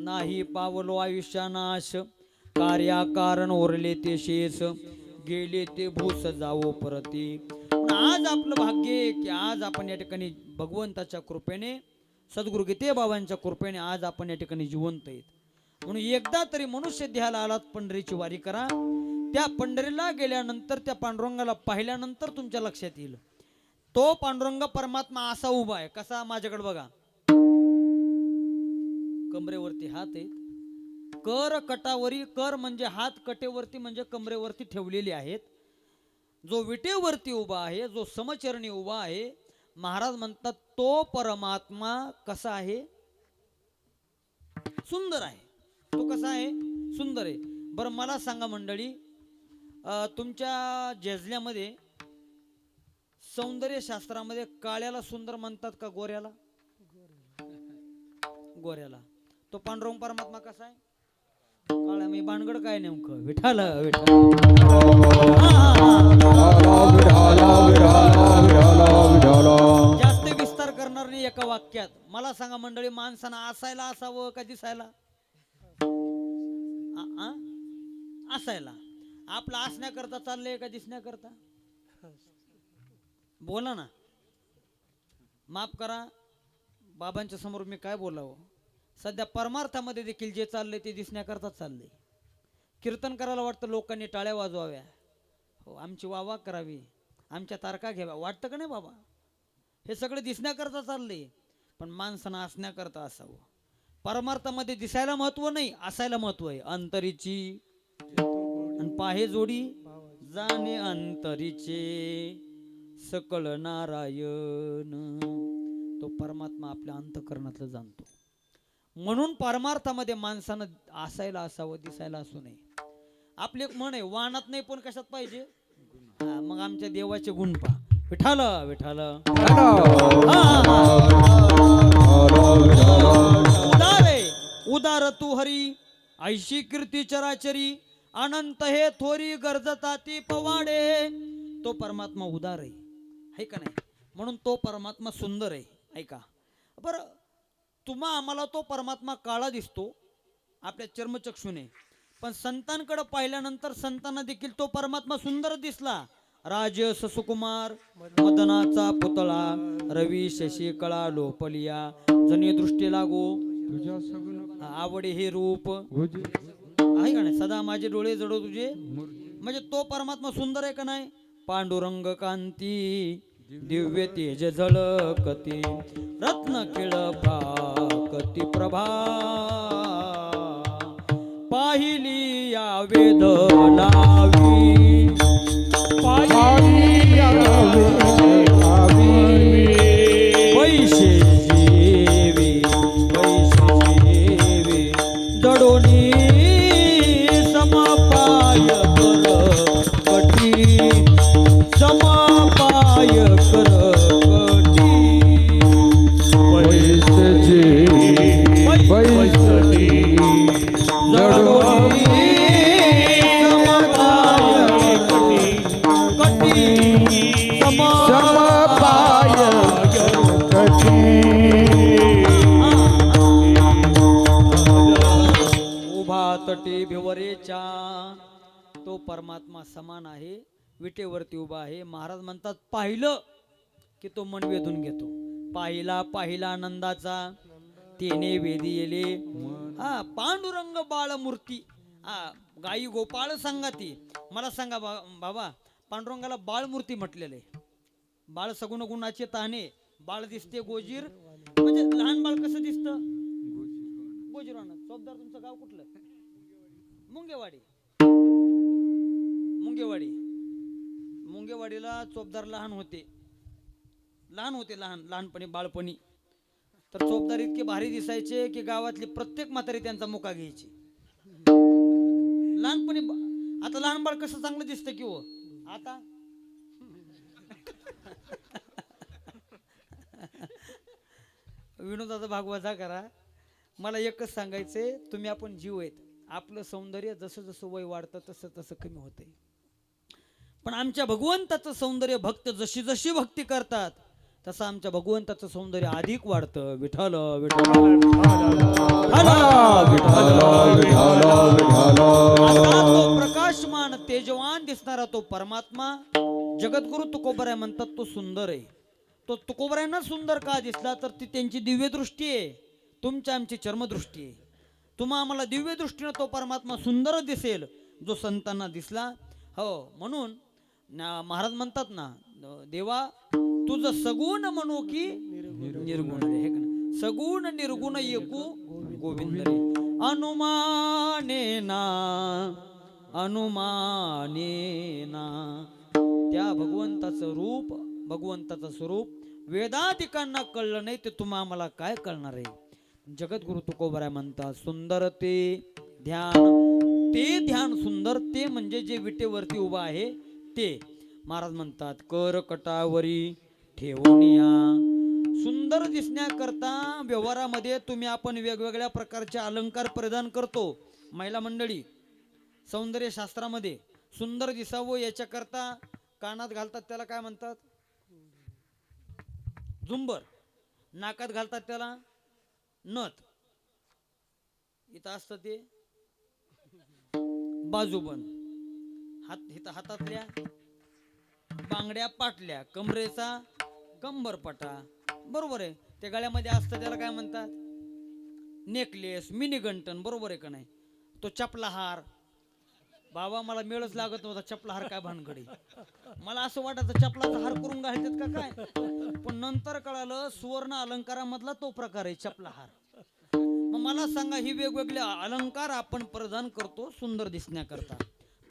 नाही पावलो आयुष्यानाश कार्या कारण उरले ते शेष गेले ते भूस जावो परती. आज आपलं भाग्य आहे की आज आपण या ठिकाणी भगवंताच्या कृपेने सद्गुरु गीते बाबांच्या कृपेने आज आपण या ठिकाणी जिवंत आहेत. म्हणून एकदा तरी मनुष्य देहाला आलात पंढरीची वारी करा. त्या पंढरीला गेल्यानंतर त्या पांडुरंगाला पाहिल्यानंतर तुमच्या लक्षात येईल तो पांडुरंग परमात्मा असा उभा आहे. कसा? माझ्याकडे बघा, कमरेवरती हात आहेत, कर कटावरी, कर म्हणजे हात, कटेवरती म्हणजे कमरेवरती ठेवलेले आहेत. जो विटेवरती उभा आहे, जो समचरणी उभा आहे, महाराज म्हणतात तो परमात्मा कसा आहे? सुंदर आहे. तो कसा आहे? सुंदर आहे. बरं मला सांगा मंडळी, तुमच्या जेजल्यामध्ये सौंदर्य शास्त्रामध्ये काळ्याला सुंदर म्हणतात का गोऱ्याला? गोऱ्याला. तो पांडुरंग परमात्मा कसा आहे? काळा. मी भानगड काय नेमकं? विठाल विठाल. जास्त विस्तार करणार नाही एका वाक्यात. मला सांगा मंडळी, माणसानं असायला असावं का दिसायला? असायला. आपलं असण्याकरता चाललंय का दिसण्याकरता? बोला ना. माफ करा, बाबांच्या समोर मी काय बोलावं. सध्या परमार्थामध्ये देखील जे चाललंय ते दिसण्याकरता चाललंय. कीर्तन करायला वाटतं लोकांनी टाळ्या वाजवाव्या, हो आमची वावा करावी, आमच्या तारका घ्याव्या, वाटतं का नाही बाबा? हे सगळं दिसण्याकरता चाललंय. पण माणसानं असण्याकरता असावं. परमार्थामध्ये दिसायला महत्व नाही, असायला महत्व आहे. अंतरीची आणि पाहे जोडी जाणे अंतरीचे सकळ नारायण. तो परमात्मा आपल्या अंतःकरणातलं जाणतो. म्हणून परमार्थामध्ये माणसानं असायला असावं, दिसायला असू नये. आपले एक म्हण आहे, वाहनात नाही पण कशात पाहिजे? मग आमच्या देवाचे गुण पहा. विठाल विठाल. उदार आहे, उदार तू हरी, ऐशी कीर्ती चराचरी, अनंत हे थोरी गरजता ती पवाडे. तो परमात्मा उदार आहे का नाही? म्हणून तो परमात्मा सुंदर आहे. ऐका बरं, तुम्हा आम्हाला तो परमात्मा काळा दिसतो आपल्या चर्मचक्षुने, पण संतांकडे पाहिल्यानंतर संतांना देखील तो परमात्मा सुंदर दिसला. राजस सुकुमार मदनाचा पुतळा, रवी शशी कळा लोपलिया, जनी दृष्टी लागो आवडे हे रूप आहे का नाही? सदा माझे डोळे जडो तुझे. म्हणजे तो परमात्मा सुंदर आहे का नाही? पांडुरंग कांती दिव्य तेज झळकती, रत्न किळ प्राकती प्रभा, पाहिली या वेद लावी, पाहिली या वेद लावी, वैशे जीवी वैशे जीवी जडोनी समपाय कर कटी, समपाय कर कटी, उभा तटी भिवरेच्या. तो परमात्मा समान आहे, विटेवरती उभा आहे. महाराज म्हणतात पाहिलं की तो मन वेधून घेतो. पाहिला पाहिला आनंदाचा तेने वेदी येले. पांडुरंग बाळमूर्ती, गाई गोपाळ सांगाती. मला सांगा बाबा, पांडुरंगाला बाळमूर्ती म्हटलेलं आहे. बाळ सगुण गुणाचे ताने, बाळ दिसते गोजीर. म्हणजे लहान बाळ कसं दिसतं? गोजीराना. चोपदार तुमचं गाव कुठलं? मुंगेवाडी. मुंगेवाडी. मुंगेवाडीला चोपदार लहान होते, लहानपणी बाळपणी. तर चोपदार इतके भारी दिसायचे की गावातली प्रत्येक म्हातारी त्यांचा मुका घ्यायची लहानपणी. आता लहान बाळ कसं चांगलं दिसतं की हो आता? विनोदाचा भाग वजा करा. मला एकच सांगायचंय, तुम्ही आपण जीव आहेत. आपलं सौंदर्य जसं जसं वय वाढतं तसं तसं कमी होते. पण आमच्या भगवंताचं सौंदर्य भक्त जशी जशी भक्ती करतात तसं आमच्या भगवंताचं सौंदर्य अधिक वाढतं. विठ्ठल विठ्ठल. प्रकाशमान तेजवान दिसणारा तो परमात्मा जगद्गुरु तुकोबराय म्हणतात तो सुंदर आहे. तो तुकोबरायांना सुंदर का दिसला तर ती त्यांची दिव्य दृष्टी आहे, तुमच्या आमची चर्मदृष्टी आहे. तुम्हा आम्हाला दिव्य दृष्टीनं तो परमात्मा सुंदर दिसेल जो संतांना दिसला. हो, म्हणून महाराज म्हणतात ना, देवा तुझं सगुण म्हणू की निर्गुण रे, हे का नाही? सगुण निर्गुण एकू गोविंद रे. अनुमानेना अनुमानेना त्या भगवंताचं रूप, भगवंताचं स्वरूप वेदाधिकांना कळलं नाही ते तुम्हा आम्हाला काय कळणार आहे. जगद्गुरु तुकोबराय म्हणतात सुंदर ते ध्यान, ते ध्यान सुंदर, ते म्हणजे जे विटेवरती उभा आहे ते. महाराज म्हणतात कर कटावरी ठेवूनिया. सुंदर दिसण्याकरता व्यवहारामध्ये तुम्ही आपण वेगवेगळ्या प्रकारचे अलंकार परिधान करतो. महिला मंडळी सौंदर्य शास्त्रामध्ये सुंदर दिसावं याच्याकरता कानात घालतात त्याला काय म्हणतात, झुंबर. नाकात घालतात त्याला नथ. इथं असतं ते बाजूबंद. हातातल्या बांगड्या पाटल्या, कमरेचा कंबरपटा, बरोबर आहे. त्या गळ्यामध्ये असतं त्याला काय म्हणतात नेकलेस, मिनी गंटन, बरोबर आहे का नाही. तो चपला हार. बाबा मला मेळच लागत नव्हता चपला हार काय भानगडी. मला असं वाटायचं चपलाचा हार करून घालतात का काय, पण नंतर कळालं सुवर्ण अलंकारामधला तो प्रकार आहे चपला हार. मग मला सांगा ही वेगवेगळे अलंकार आपण परिधान करतो सुंदर दिसण्याकरता.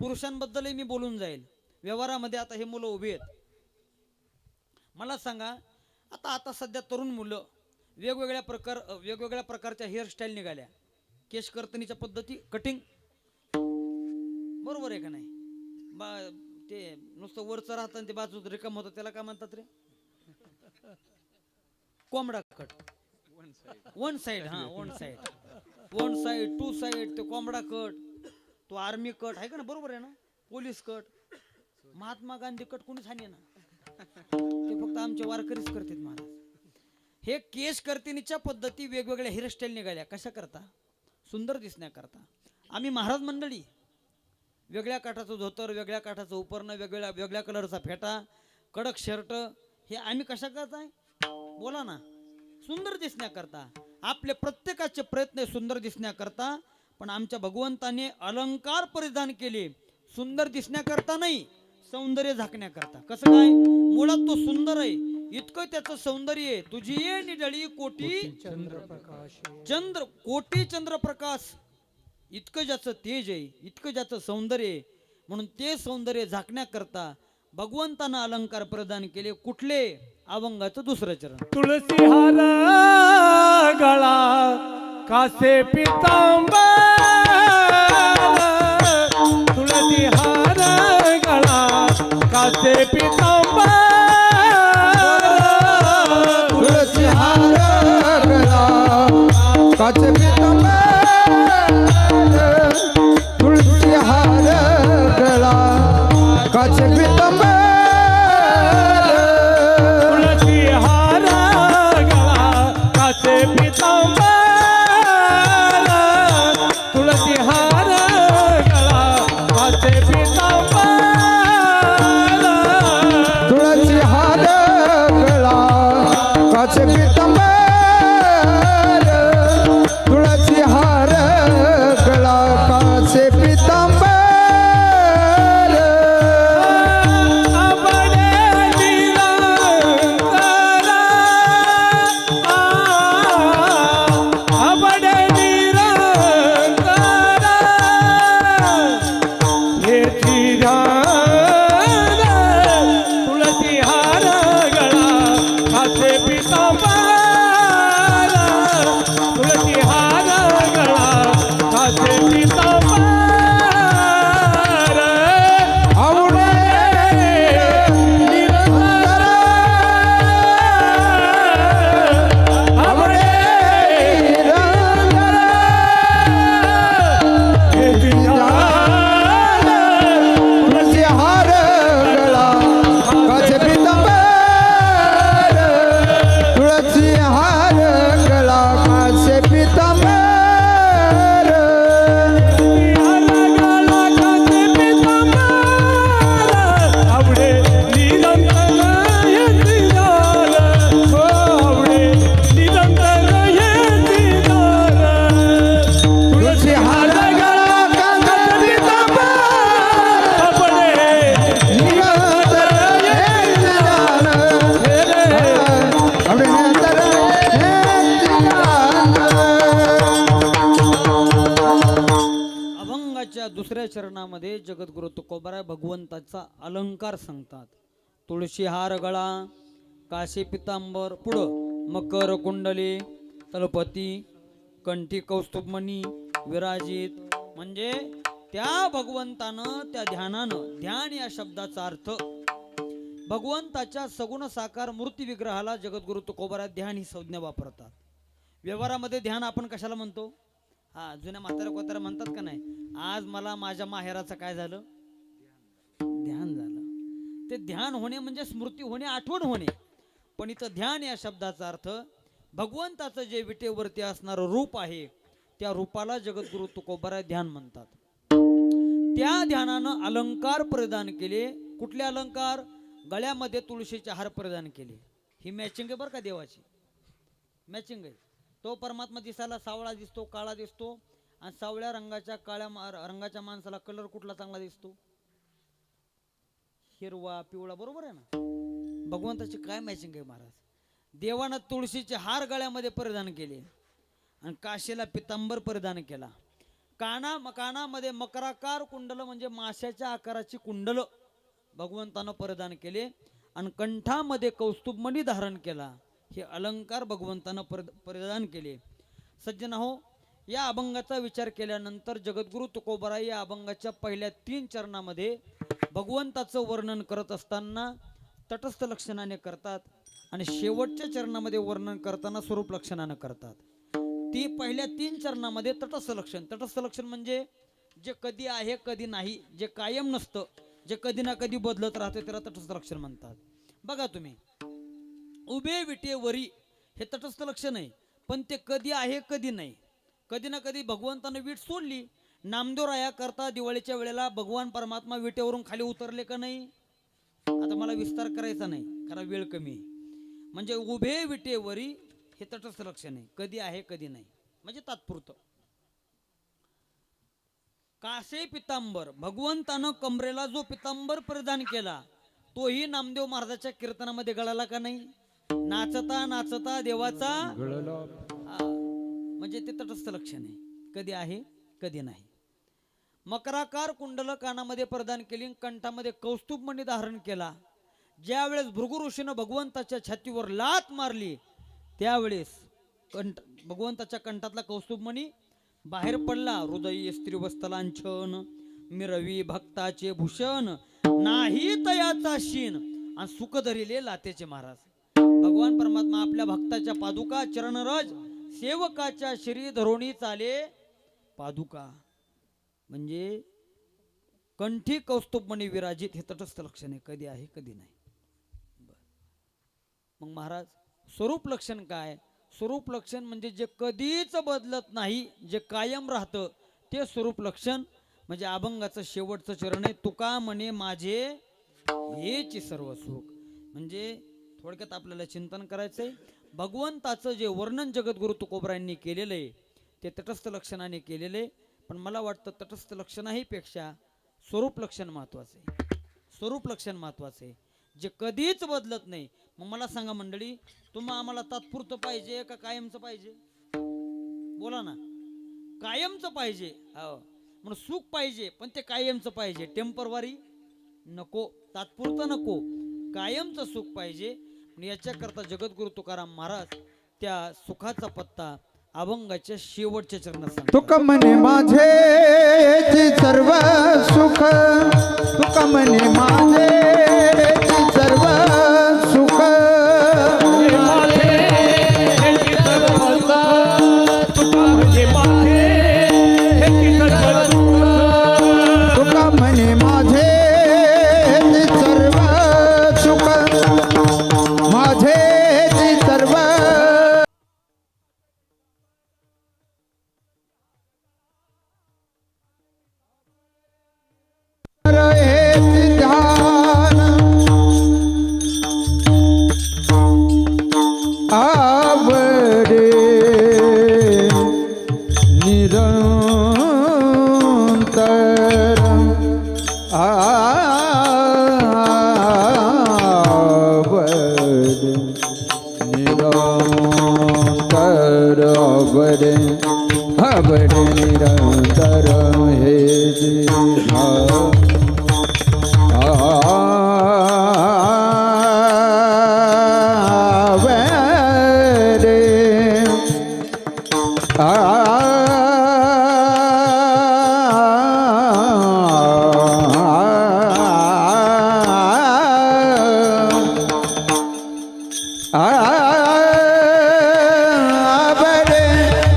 पुरुषांबद्दलही मी बोलून जाईल. व्यवहारामध्ये आता हे मुलं उभी आहेत, मला सांगा आता सध्या तरुण मुलं वेगवेगळ्या प्रकारच्या हेअरस्टाईल निघाल्या. केश कर्तनीच्या पद्धती, कटिंग, बरोबर आहे का नाही. ते नुसतं वरचं राहतं आणि ते बाजूचं रिकाम होतं त्याला काय म्हणतात रे, कोंबडा कट. वन साइड, हा वन साइड, टू साइड. तो कोंबडा कट, तो आर्मी कट आहे का ना, बरोबर आहे ना. Police cut, Mahatma Gandhi cut कोणीच हानी ना, ते फक्त आमचे वारकरीच करतात महाराज. हे केश कर्तिनीच्या पद्धती वेगवेगळ्या हेअरस्टाईल निघाल्या कशा करता, सुंदर दिसण्याकरता. आम्ही महाराज मंडळी वेगळ्या काठाचं धोतर, वेगळ्या काठाचं उपरणं, वेगळ्या कलरचा फेटा, कडक शर्ट, हे आम्ही कशा करताय बोला ना, सुंदर दिसण्याकरता. आपले प्रत्येकाचे प्रयत्न सुंदर दिसण्याकरता, पण आमच्या भगवंताने अलंकार परिधान केले सुंदर दिसण्याकरता नाही, सौंदर्य झाकण्याकरता. कसं काय, मुळात तो सुंदर आहे, इतकं त्याचं सौंदर्य आहे. तुझी ये निडळी कोटी चंद्रप्रकाश, इतकं ज्याचं तेज आहे, इतकं ज्याचं सौंदर्य आहे, म्हणून ते सौंदर्य झाकण्याकरता भगवंतानं अलंकार प्रदान केले. कुठले, अभंगाचं दुसरं चरण. तुळसी हार गळा कासे पितांबर, तुळसी हार गळा कासे पितांबर, तुळसी हार गळा काचे पितांबर, तुळसी हार गळा काचे पितांबर, तुळसी हार गळा कासे पितांबर, तुळसी हार गळा कासे पितांबर, तुळसी हार गळा काचे पितांबर, तुळसी हार अभंगाच्या दुसऱ्या चरणामध्ये जगद्गुरु तुकोबाराय भगवंताचा अलंकार सांगतात. तुळशी हार गळा, काशी पितांबर, पुढं मकर कुंडली, तलपती, कंठी कौस्तुभमणी विराजित. म्हणजे त्या भगवंतानं, त्या ध्यानानं, ध्यान या शब्दाचा अर्थ भगवंताच्या सगुण साकार मूर्ती विग्रहाला जगद्गुरु तुकोबाराय ध्यान ही संज्ञा वापरतात. व्यवहारामध्ये ध्यान आपण कशाला म्हणतो? हा, जुन्या म्हाताऱ्या कोताऱ्या म्हणतात का नाही, आज मला माझ्या माहेराचं काय झालं, ध्यान झालं. ते ध्यान होणे म्हणजे स्मृती होणे, आठवण होणे. पण इथं ध्यान या शब्दाचा अर्थ भगवंताचं जे विटेवरती असणारं रूप आहे, त्या रूपाला जगद्गुरु तुकोबाराय ध्यान म्हणतात. त्या ध्यानानं अलंकार प्रदान केले. कुठले अलंकार? गळ्यामध्ये तुळशीचे हार प्रदान केले. ही मॅचिंग आहे बरं का, देवाची मॅचिंग आहे. तो परमात्मा दिसायला सावळा दिसतो, काळा दिसतो, आणि सावळ्या रंगाच्या काळ्या रंगाच्या माणसाला कलर कुठला चांगला दिसतो? हिरवा, पिवळा. बरोबर आहे ना? भगवंताची काय मॅचिंग आहे महाराज. देवानं तुळशीचे हार गळ्यामध्ये परिधान केले आणि काशीला पितांबर परिधान केला. कानामध्ये मकराकार कुंडल म्हणजे माशाच्या आकाराची कुंडल भगवंतानं परिधान केले आणि कंठामध्ये कौस्तुभमणी धारण केला. हे अलंकार भगवंतानं परिधान केले. सज्जन हो, या अभंगाचा विचार केल्यानंतर जगद्गुरु तुकोबाराय या अभंगाच्या पहिल्या 3 चरणामध्ये भगवंताचं वर्णन करत असताना तटस्थ लक्षणाने करतात आणि शेवटच्या चरणामध्ये वर्णन करताना स्वरूप लक्षणाने करतात. ती पहिल्या 3 चरणामध्ये तटस्थ लक्षण. तटस्थ लक्षण म्हणजे जे कधी आहे कधी नाही, जे कायम नसतं, जे कधी ना कधी बदलत राहते, त्याला तटस्थ लक्षण म्हणतात. बघा तुम्ही, उभे विटे वरी हे तटस्थ लक्षण आहे, पण ते कधी आहे कधी नाही. कधी ना कधी भगवंतानं वीट सोडली. नामदेवराया करता दिवाळीच्या वेळेला भगवान परमात्मा विटेवरून खाली उतरले का नाही? आता मला विस्तार करायचा नाही कारण वेळ कमी आहे. म्हणजे उभे विटेवरी हे तटस्थ लक्षण आहे, कधी आहे कधी नाही, म्हणजे तात्पुरतं. कासे पितांबर, भगवंतानं कमरेला जो पितांबर परिधान केला तोही नामदेव महाराजाच्या कीर्तनामध्ये गळाला का नाही? नाचता नाचता देवाचा म्हणजे ते तटस्थ लक्षण आहे, कधी आहे कधी नाही. मकराकार कुंडल कानामध्ये प्रदान केली, कंठामध्ये कौस्तुभमणी धारण केला. ज्यावेळेस भृगु ऋषीनं भगवंताच्या छातीवर लात मारली त्यावेळेस भगवंताच्या कंठातला कौस्तुभमणी बाहेर पडला. हृदय स्त्रीवस्तलांछन मिरवी भक्ताचे भूषण नाही तयाचा शीन आणि सुख धरिले लातेचे महाराज. भगवान परमात्मा आपल्या भक्ताच्या पादुका चरणरज सेवकाच्या श्री धरोणी चाले पादुका. म्हणजे कंठी कौस्तुभमणी विराजित हे तटस्थ लक्षण आहे, कधी आहे कधी नाही. मग महाराज स्वरूप लक्षण काय? स्वरूप लक्षण म्हणजे जे कधीच बदलत नाही, जे कायम राहतं ते स्वरूप लक्षण. म्हणजे अभंगाचं शेवटचं चरण आहे, तुका म्हणे माझे हेची सर्व सुख. म्हणजे थोडक्यात आपल्याला चिंतन करायचंय, भगवंताचं जे वर्णन जगद्गुरु तुकोबारायांनी केलेलं आहे ते तटस्थ लक्षणाने केलेलं आहे. पण मला वाटतं तटस्थ लक्षणाहीपेक्षा स्वरूप लक्षण महत्वाचं आहे. स्वरूप लक्षण महत्वाचं आहे, जे कधीच बदलत नाही. मग मला सांगा मंडळी, तुम्हाला आम्हाला तात्पुरतं पाहिजे का कायमचं पाहिजे? बोला ना. कायमचं पाहिजे. हो, म्हणून सुख पाहिजे पण ते कायमचं पाहिजे, टेम्परवारी नको, तात्पुरतं नको, कायमचं सुख पाहिजे. याच्याकरता जगद्गुरु तुकाराम महाराज त्या सुखाचा पत्ता अभंगाच्या शेवटच्या चरणात सांगतात. तुका म्हणे माझे सर्व सुख, तुका म्हणे माझे सर्व सुख, तुका म्हणे माझे सर्व सुख, माझे सर्व ध्यान आवडे निरंतर हे जिजा आवडे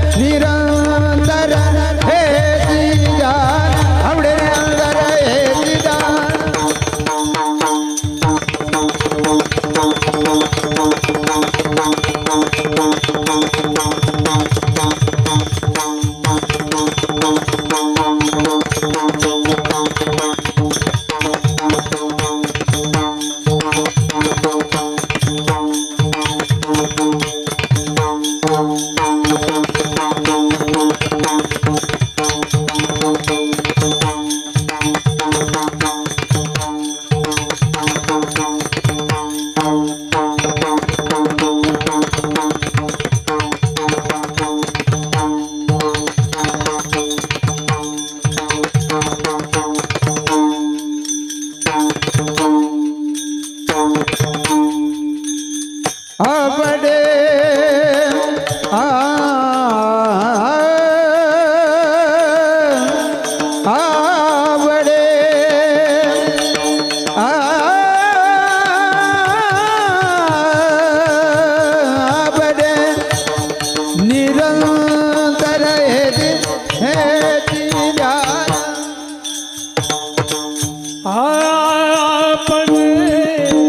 आवडे निरंतर हे जिजा आवडे निरंतर हे जिजा आवडे आवडे आवडे निरंतर हे जिजा आपण निरंतर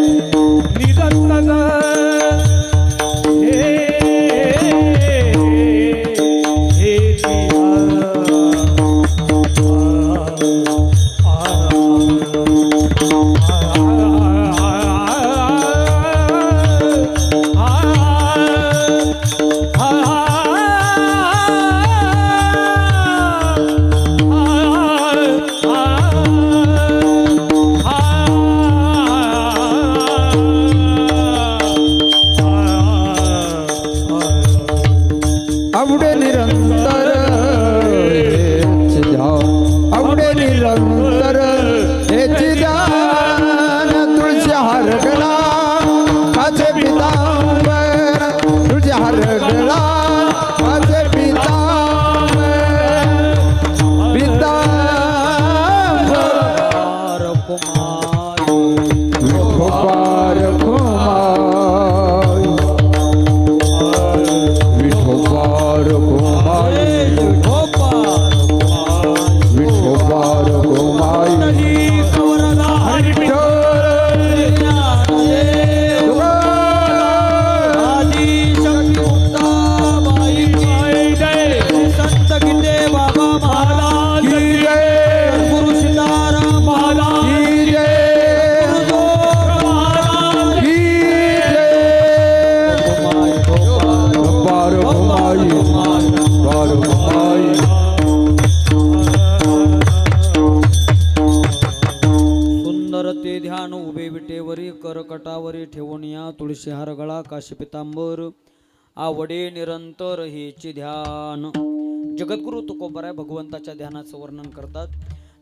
आवडे निरंतर हेच ध्यान आवडे निरंतर हेच ध्यान तुळशी हार गळा माझे पितांबर तुळशी हार गळा माझे पितांबर पितांबर विठोबार कुमार विठोबार कुमार विठोबार कुमार संत गीते बाबा महाराज की जय गुरु सीताराम महाराज की जय की जय बार कुमारी बार कुमारी सुंदर ते ध्यान उभे विटेवरी करकटावरी ठेवून या तुळशी हार गळा काशी पितांबर आवडे निरंतर हेचे ध्यान. जगद्गुरु तुकोबराय भगवंताच्या ध्यानाचं वर्णन करतात.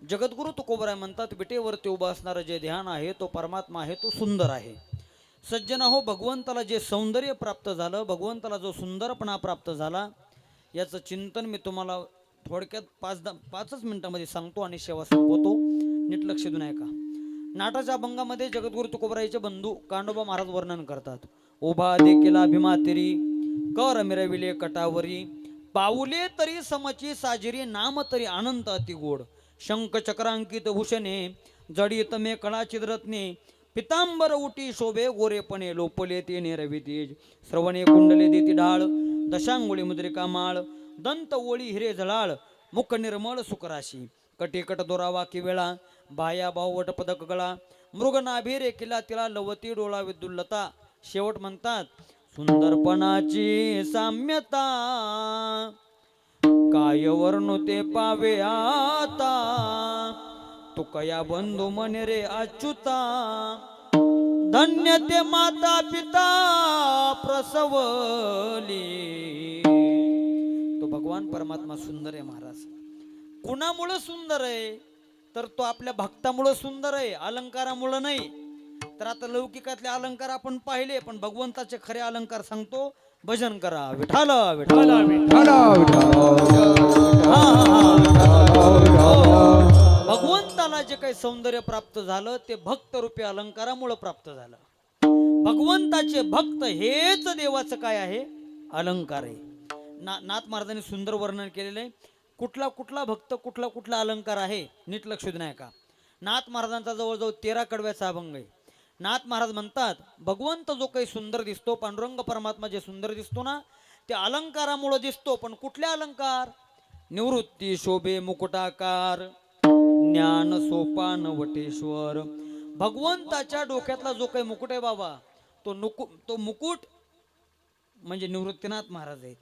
जगद्गुरु तुकोबराय म्हणतात विटेवरती उभा असणारं जे ध्यान आहे तो परमात्मा आहे, तो सुंदर आहे. सज्जना हो, भगवंताला जे सौंदर्य प्राप्त झालं, भगवंताला जो सुंदरपणा प्राप्त झाला, याचं चिंतन मी तुम्हाला थोडक्यात 5 मिनिटांमध्ये सांगतो आणि सेवा संपवतो. नीट लक्ष देऊन ऐका. नाटाच्या अभंगामध्ये जगद्गुरु तुकोबरायचे बंधू कांडोबा महाराज वर्णन करतात. उभा देखील अभिमातेरी कर मिरविले कटावरी पाऊले तरी समची साजिरी नाम तरी अनंत अति गोड शंख चक्रांकित भूषणे जडित मे कळा चिद्रत्ने पितांबर उटी शोभे गोरेपणे लोपले ते नेरवी तेज श्रवणे कुंडले देती ढाळ दशांगुळी मुद्रिका माळ दंत ओळी हिरे जळाळ मुख निर्मळ सुकराशी कटेकट दोरावा किवेळा बाया बावट पदक गळा मृग नाभिरे किला तिला लवती डोळा विद्युल्लता. शेवट म्हणतात सुंदरपणाची साम्यता काय वर्णू ते पावे आता तुकया बंधू म्हणे रे अच्युता धन्य ते माता पिता प्रसवली. तो भगवान भगवान परमात्मा सुंदर आहे महाराज. कुणामुळं सुंदर आहे तर तो आपल्या भक्तामुळं सुंदर आहे, अलंकारामुळं नाही. तर आता लौकिकातले अलंकार आपण पाहिले, पण भगवंताचे खरे अलंकार सांगतो. भजन करा विठाल विठाल. बोला विठ्ठल. हा, हा, हा. भगवंताला जे काही सौंदर्य प्राप्त झालं ते भक्त रूपी अलंकारामुळे प्राप्त झालं. भगवंताचे भक्त हेच देवाचं काय आहे, अलंकार आहे. नाथ महाराजांनी सुंदर वर्णन केलेलं आहे. कुठला कुठला भक्त कुठला कुठला अलंकार आहे नीट लक्ष देऊ नका. नाथ महाराजांचा जवळजवळ 13 कडव्याचा अभंग आहे. नाथ महाराज म्हणतात भगवंत जो काही सुंदर दिसतो, पांडुरंग परमात्मा जे सुंदर दिसतो ना, ते अलंकारामुळे दिसतो. पण कुठले अलंकार? निवृत्ती शोभे मुकुटाकार, ज्ञान सोपान वटेश्वर. भगवंताच्या डोक्यातला जो काही मुकुट आहे बाबा, तो मुकुट म्हणजे निवृत्तीनाथ महाराज आहेत.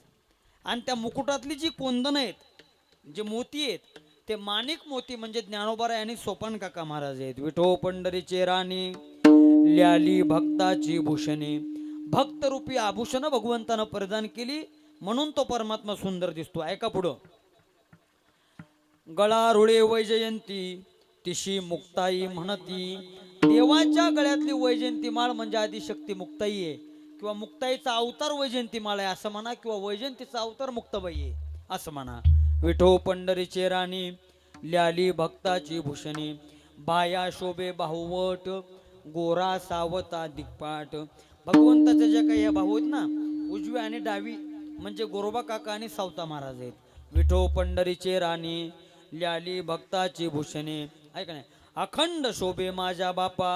आणि त्या मुकुटातली जी कोंदण आहेत, जे मोती आहेत, ते माणिक मोती म्हणजे ज्ञानोबाराय आणि सोपान काका महाराज आहेत. विठो पंढरीचे राणी ल्याली भक्ताची भूषणे. भक्त रूपी आभूषण भगवंतानं परिधान केली म्हणून तो परमात्मा सुंदर दिसतो. ऐका पुढं. गळा रुळे वैजयंती तिशी मुक्ताई म्हणती. देवाच्या गळ्यातली वैजयंती माळ म्हणजे आदिशक्ती मुक्ताई आहे, किंवा मुक्ताईचा अवतार वैजयंती माळ आहे असं म्हणा, किंवा वैजयंतीचा अवतार मुक्ताबाई आहे असं म्हणा. विठो पंढरीचे राणी ल्याली भक्ताची भूषणे. बाया शोभे बाहुवट गोरा सावता दिग्पाट. भगवंताच्या ज्या काही बाहू आहेत ना, उजवी आणि डावी म्हणजे गोरोबा काका आणि सावता महाराज आहेत. विठो पंढरीचे राणी ल्याली भक्ताची भूषणे. ऐका नाही. अखंड शोभे माझ्या बापा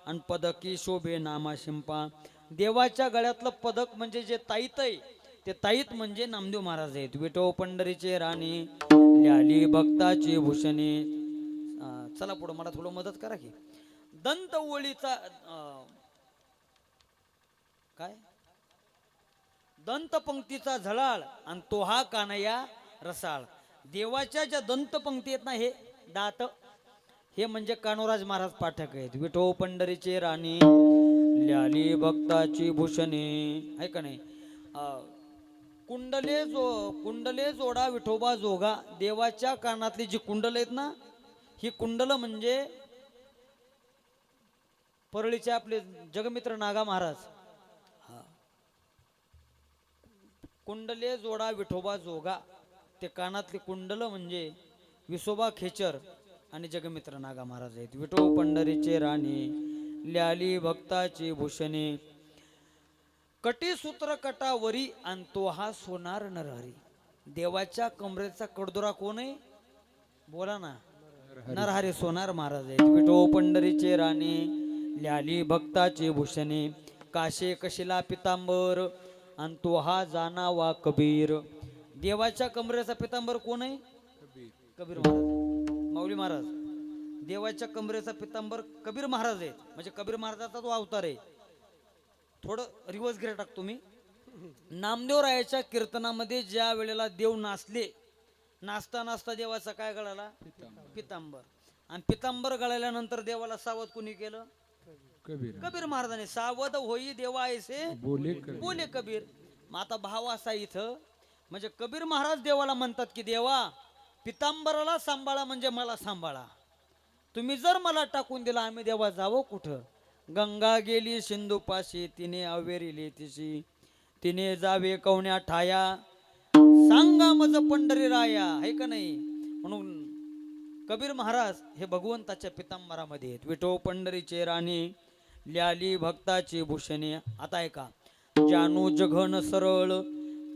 आणि पदकी शोभे नामा शिंपा. देवाच्या गळ्यातलं पदक म्हणजे जे ताईत आहे, ते ताईत म्हणजे नामदेव महाराज आहेत. विठो पंढरीचे राणी ल्याली भक्ताची भूषणे. चला पुढं, मला थोडं मदत करा की. दंत ओळीचा काय दंतपंक्तीचा झळाळ आणि तो हा कानया रसाळ. देवाच्या ज्या दंतपंक्ती आहेत ना, हे दात, हे म्हणजे कानोराज महाराज पाठक आहेत. विठो पंढरीचे राणी ल्याली भक्ताची भूषणे. आहे का नाही. कुंडले जोडा विठोबा जोगा. देवाच्या कानातली जी कुंडल आहेत ना, ही कुंडल म्हणजे परळीचे आपले जगमित्र नागा महाराज. कुंडले जोडा विठोबा जोगा. ते कानातली कुंडल म्हणजे विसोबा खेचर आणि जगमित्र नागा महाराज आहेत. विठो पंढरीचे राणी ल्याली भक्ताची भूषणे. कटी सूत्र कटावरी आणि तो हा सोनार नरहरी. देवाच्या कमरेचा कडदोरा कोण आहे? बोला ना. नरहरी सोनार महाराज आहेत. विठो पंढरीचे राणी ल्याली भक्ताची भूषणे. काशे कशिला पितांबर आणि तो हा जाणावा कबीर. देवाच्या कमरेचा पितांबर कोण आहे? कबीर महाराज, माऊली महाराज. देवाच्या कमरेचा पितांबर कबीर महाराज आहेत. म्हणजे कबीर महाराजाचा तो अवतार आहे. थोडं रिवर्स गिअर टाकतो मी. नामदेवरायाच्या कीर्तनामध्ये ज्या वेळेला देव नाचले, नाचता नाचता देवाचा काय गळाला? पितांबर. आणि पितांबर गळाल्यानंतर देवाला सावध कुणी केलं? कबीर महाराजांनी. सावध होई देवा ऐसे बोले कबीर. मग आता भाव असा इथं, म्हणजे कबीर महाराज देवाला म्हणतात की देवा, पितांबराला सांभाळा म्हणजे मला सांभाळा. तुम्ही जर मला टाकून दिला, आम्ही देवा जावं कुठं? गंगा गेली सिंधू पाशी तिने अवेरिली तिशी. तिने जावे कवण्या ठाया सांगा मज पंढरी राया. आहे का नाही. म्हणून कबीर महाराज हे भगवंताच्या पितांबरामध्ये आहेत. विठो पंढरीचे राणी ल्याली भक्ताची भूषणे. आता ऐका. जानू जघन सरळ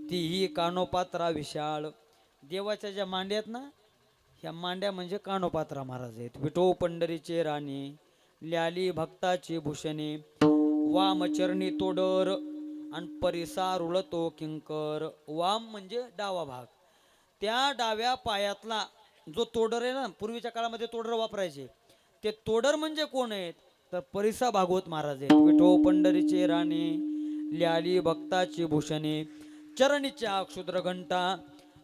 तीही कानोपात्रा विशाळ. देवाच्या ज्या मांड्या आहेत ना, ह्या मांड्या म्हणजे कानोपात्रा महाराज आहेत. विठो पंढरीचे राणी ल्याली भक्ताची भूषणे. वामचरणी तोडर आणि परिसा रुळतो किंकर. वाम म्हणजे डावा भाग. त्या डाव्या पायातला जो तोडर आहे ना, पूर्वीच्या काळामध्ये तोडर वापरायचे, ते तोडर म्हणजे कोण आहेत? तर परिसा भागवत महाराज आहेत. विठो पंढरीचे राणी ल्याली भक्ताची भूषणे. चरणीच्या क्षुद्र घंटा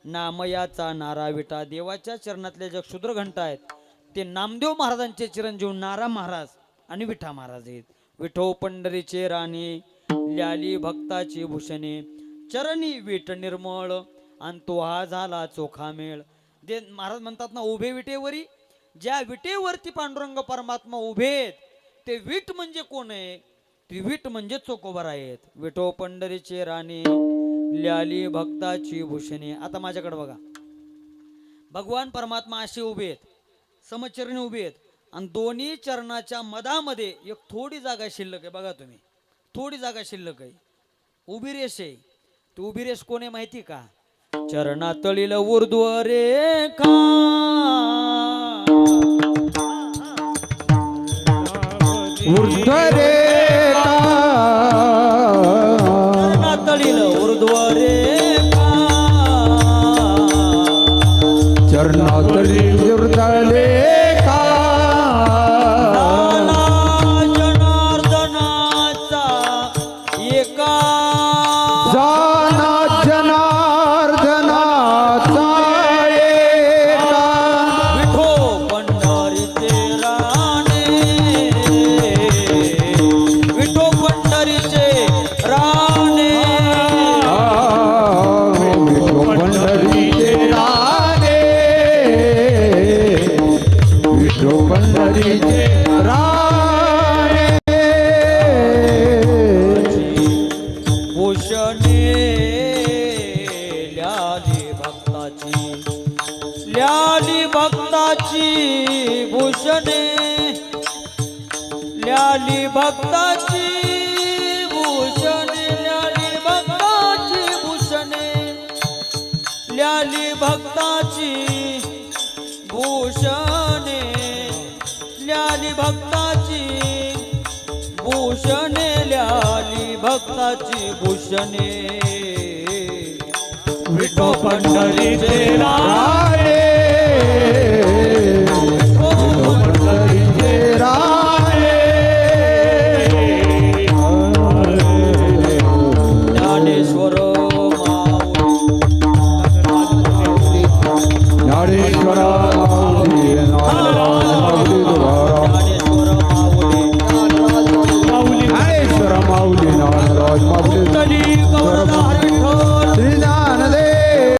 नामयाचा नारा विटा. देवाच्या चरणातल्या ज्या क्षुद्र घंटा आहेत ते नामदेव महाराजांचे चिरंजीव नारा महाराज आणि विठा महाराज आहेत. विठो पंढरीचे राणी ल्याली भक्ताची भूषणे. चरणी विट निर्मळ आणि तो हा झाला चोखा मेळ. जे महाराज म्हणतात ना, उभे विटेवरी, ज्या विटेवरती पांडुरंग परमात्मा उभे आहेत ते विट म्हणजे कोण आहे? ती विट म्हणजे चोकोबर आहेत. विठो पंढरीचे राणे, ल्याली भक्ताची भूषणे. आता माझ्याकडे बघा, भगवान परमात्मा असे उभे आहेत, समचरणी उभे आहेत, आणि दोन्ही चरणाच्या मधामध्ये एक थोडी जागा शिल्लक आहे. बघा तुम्ही, थोडी जागा शिल्लक आहे, उभी रेष आहे. ती उभी रेष कोण आहे माहिती का? चरणातळील ऊर्ध्व रेखा, ऊर्ध्व रेखा, चरणातळील ऊर्ध्व रेखा, चरणातली ऊर्ध्व रेखा, झाला जनार्दनाचा एका, जाना जनार्दनाचा एका, विठो पंढरीचे राणे, विठो पंढरीचे राणे, विठो पंढरीचे राणे, विठो पंढरीचे राणे, भूषणे ल्याली भक्ताची, ल्याली भक्ताची भूषणे, ल्याली भक्ताची भूषणे, ल्याली भक्ताची भूषणे, ल्याली भक्ताची भूषणे, ल्याली भक्ताची भूषणे, ल्याली भक्ताची भूषणे, विठो पंढरीचे राणे, राणे, विठो पंढरीचे राणे.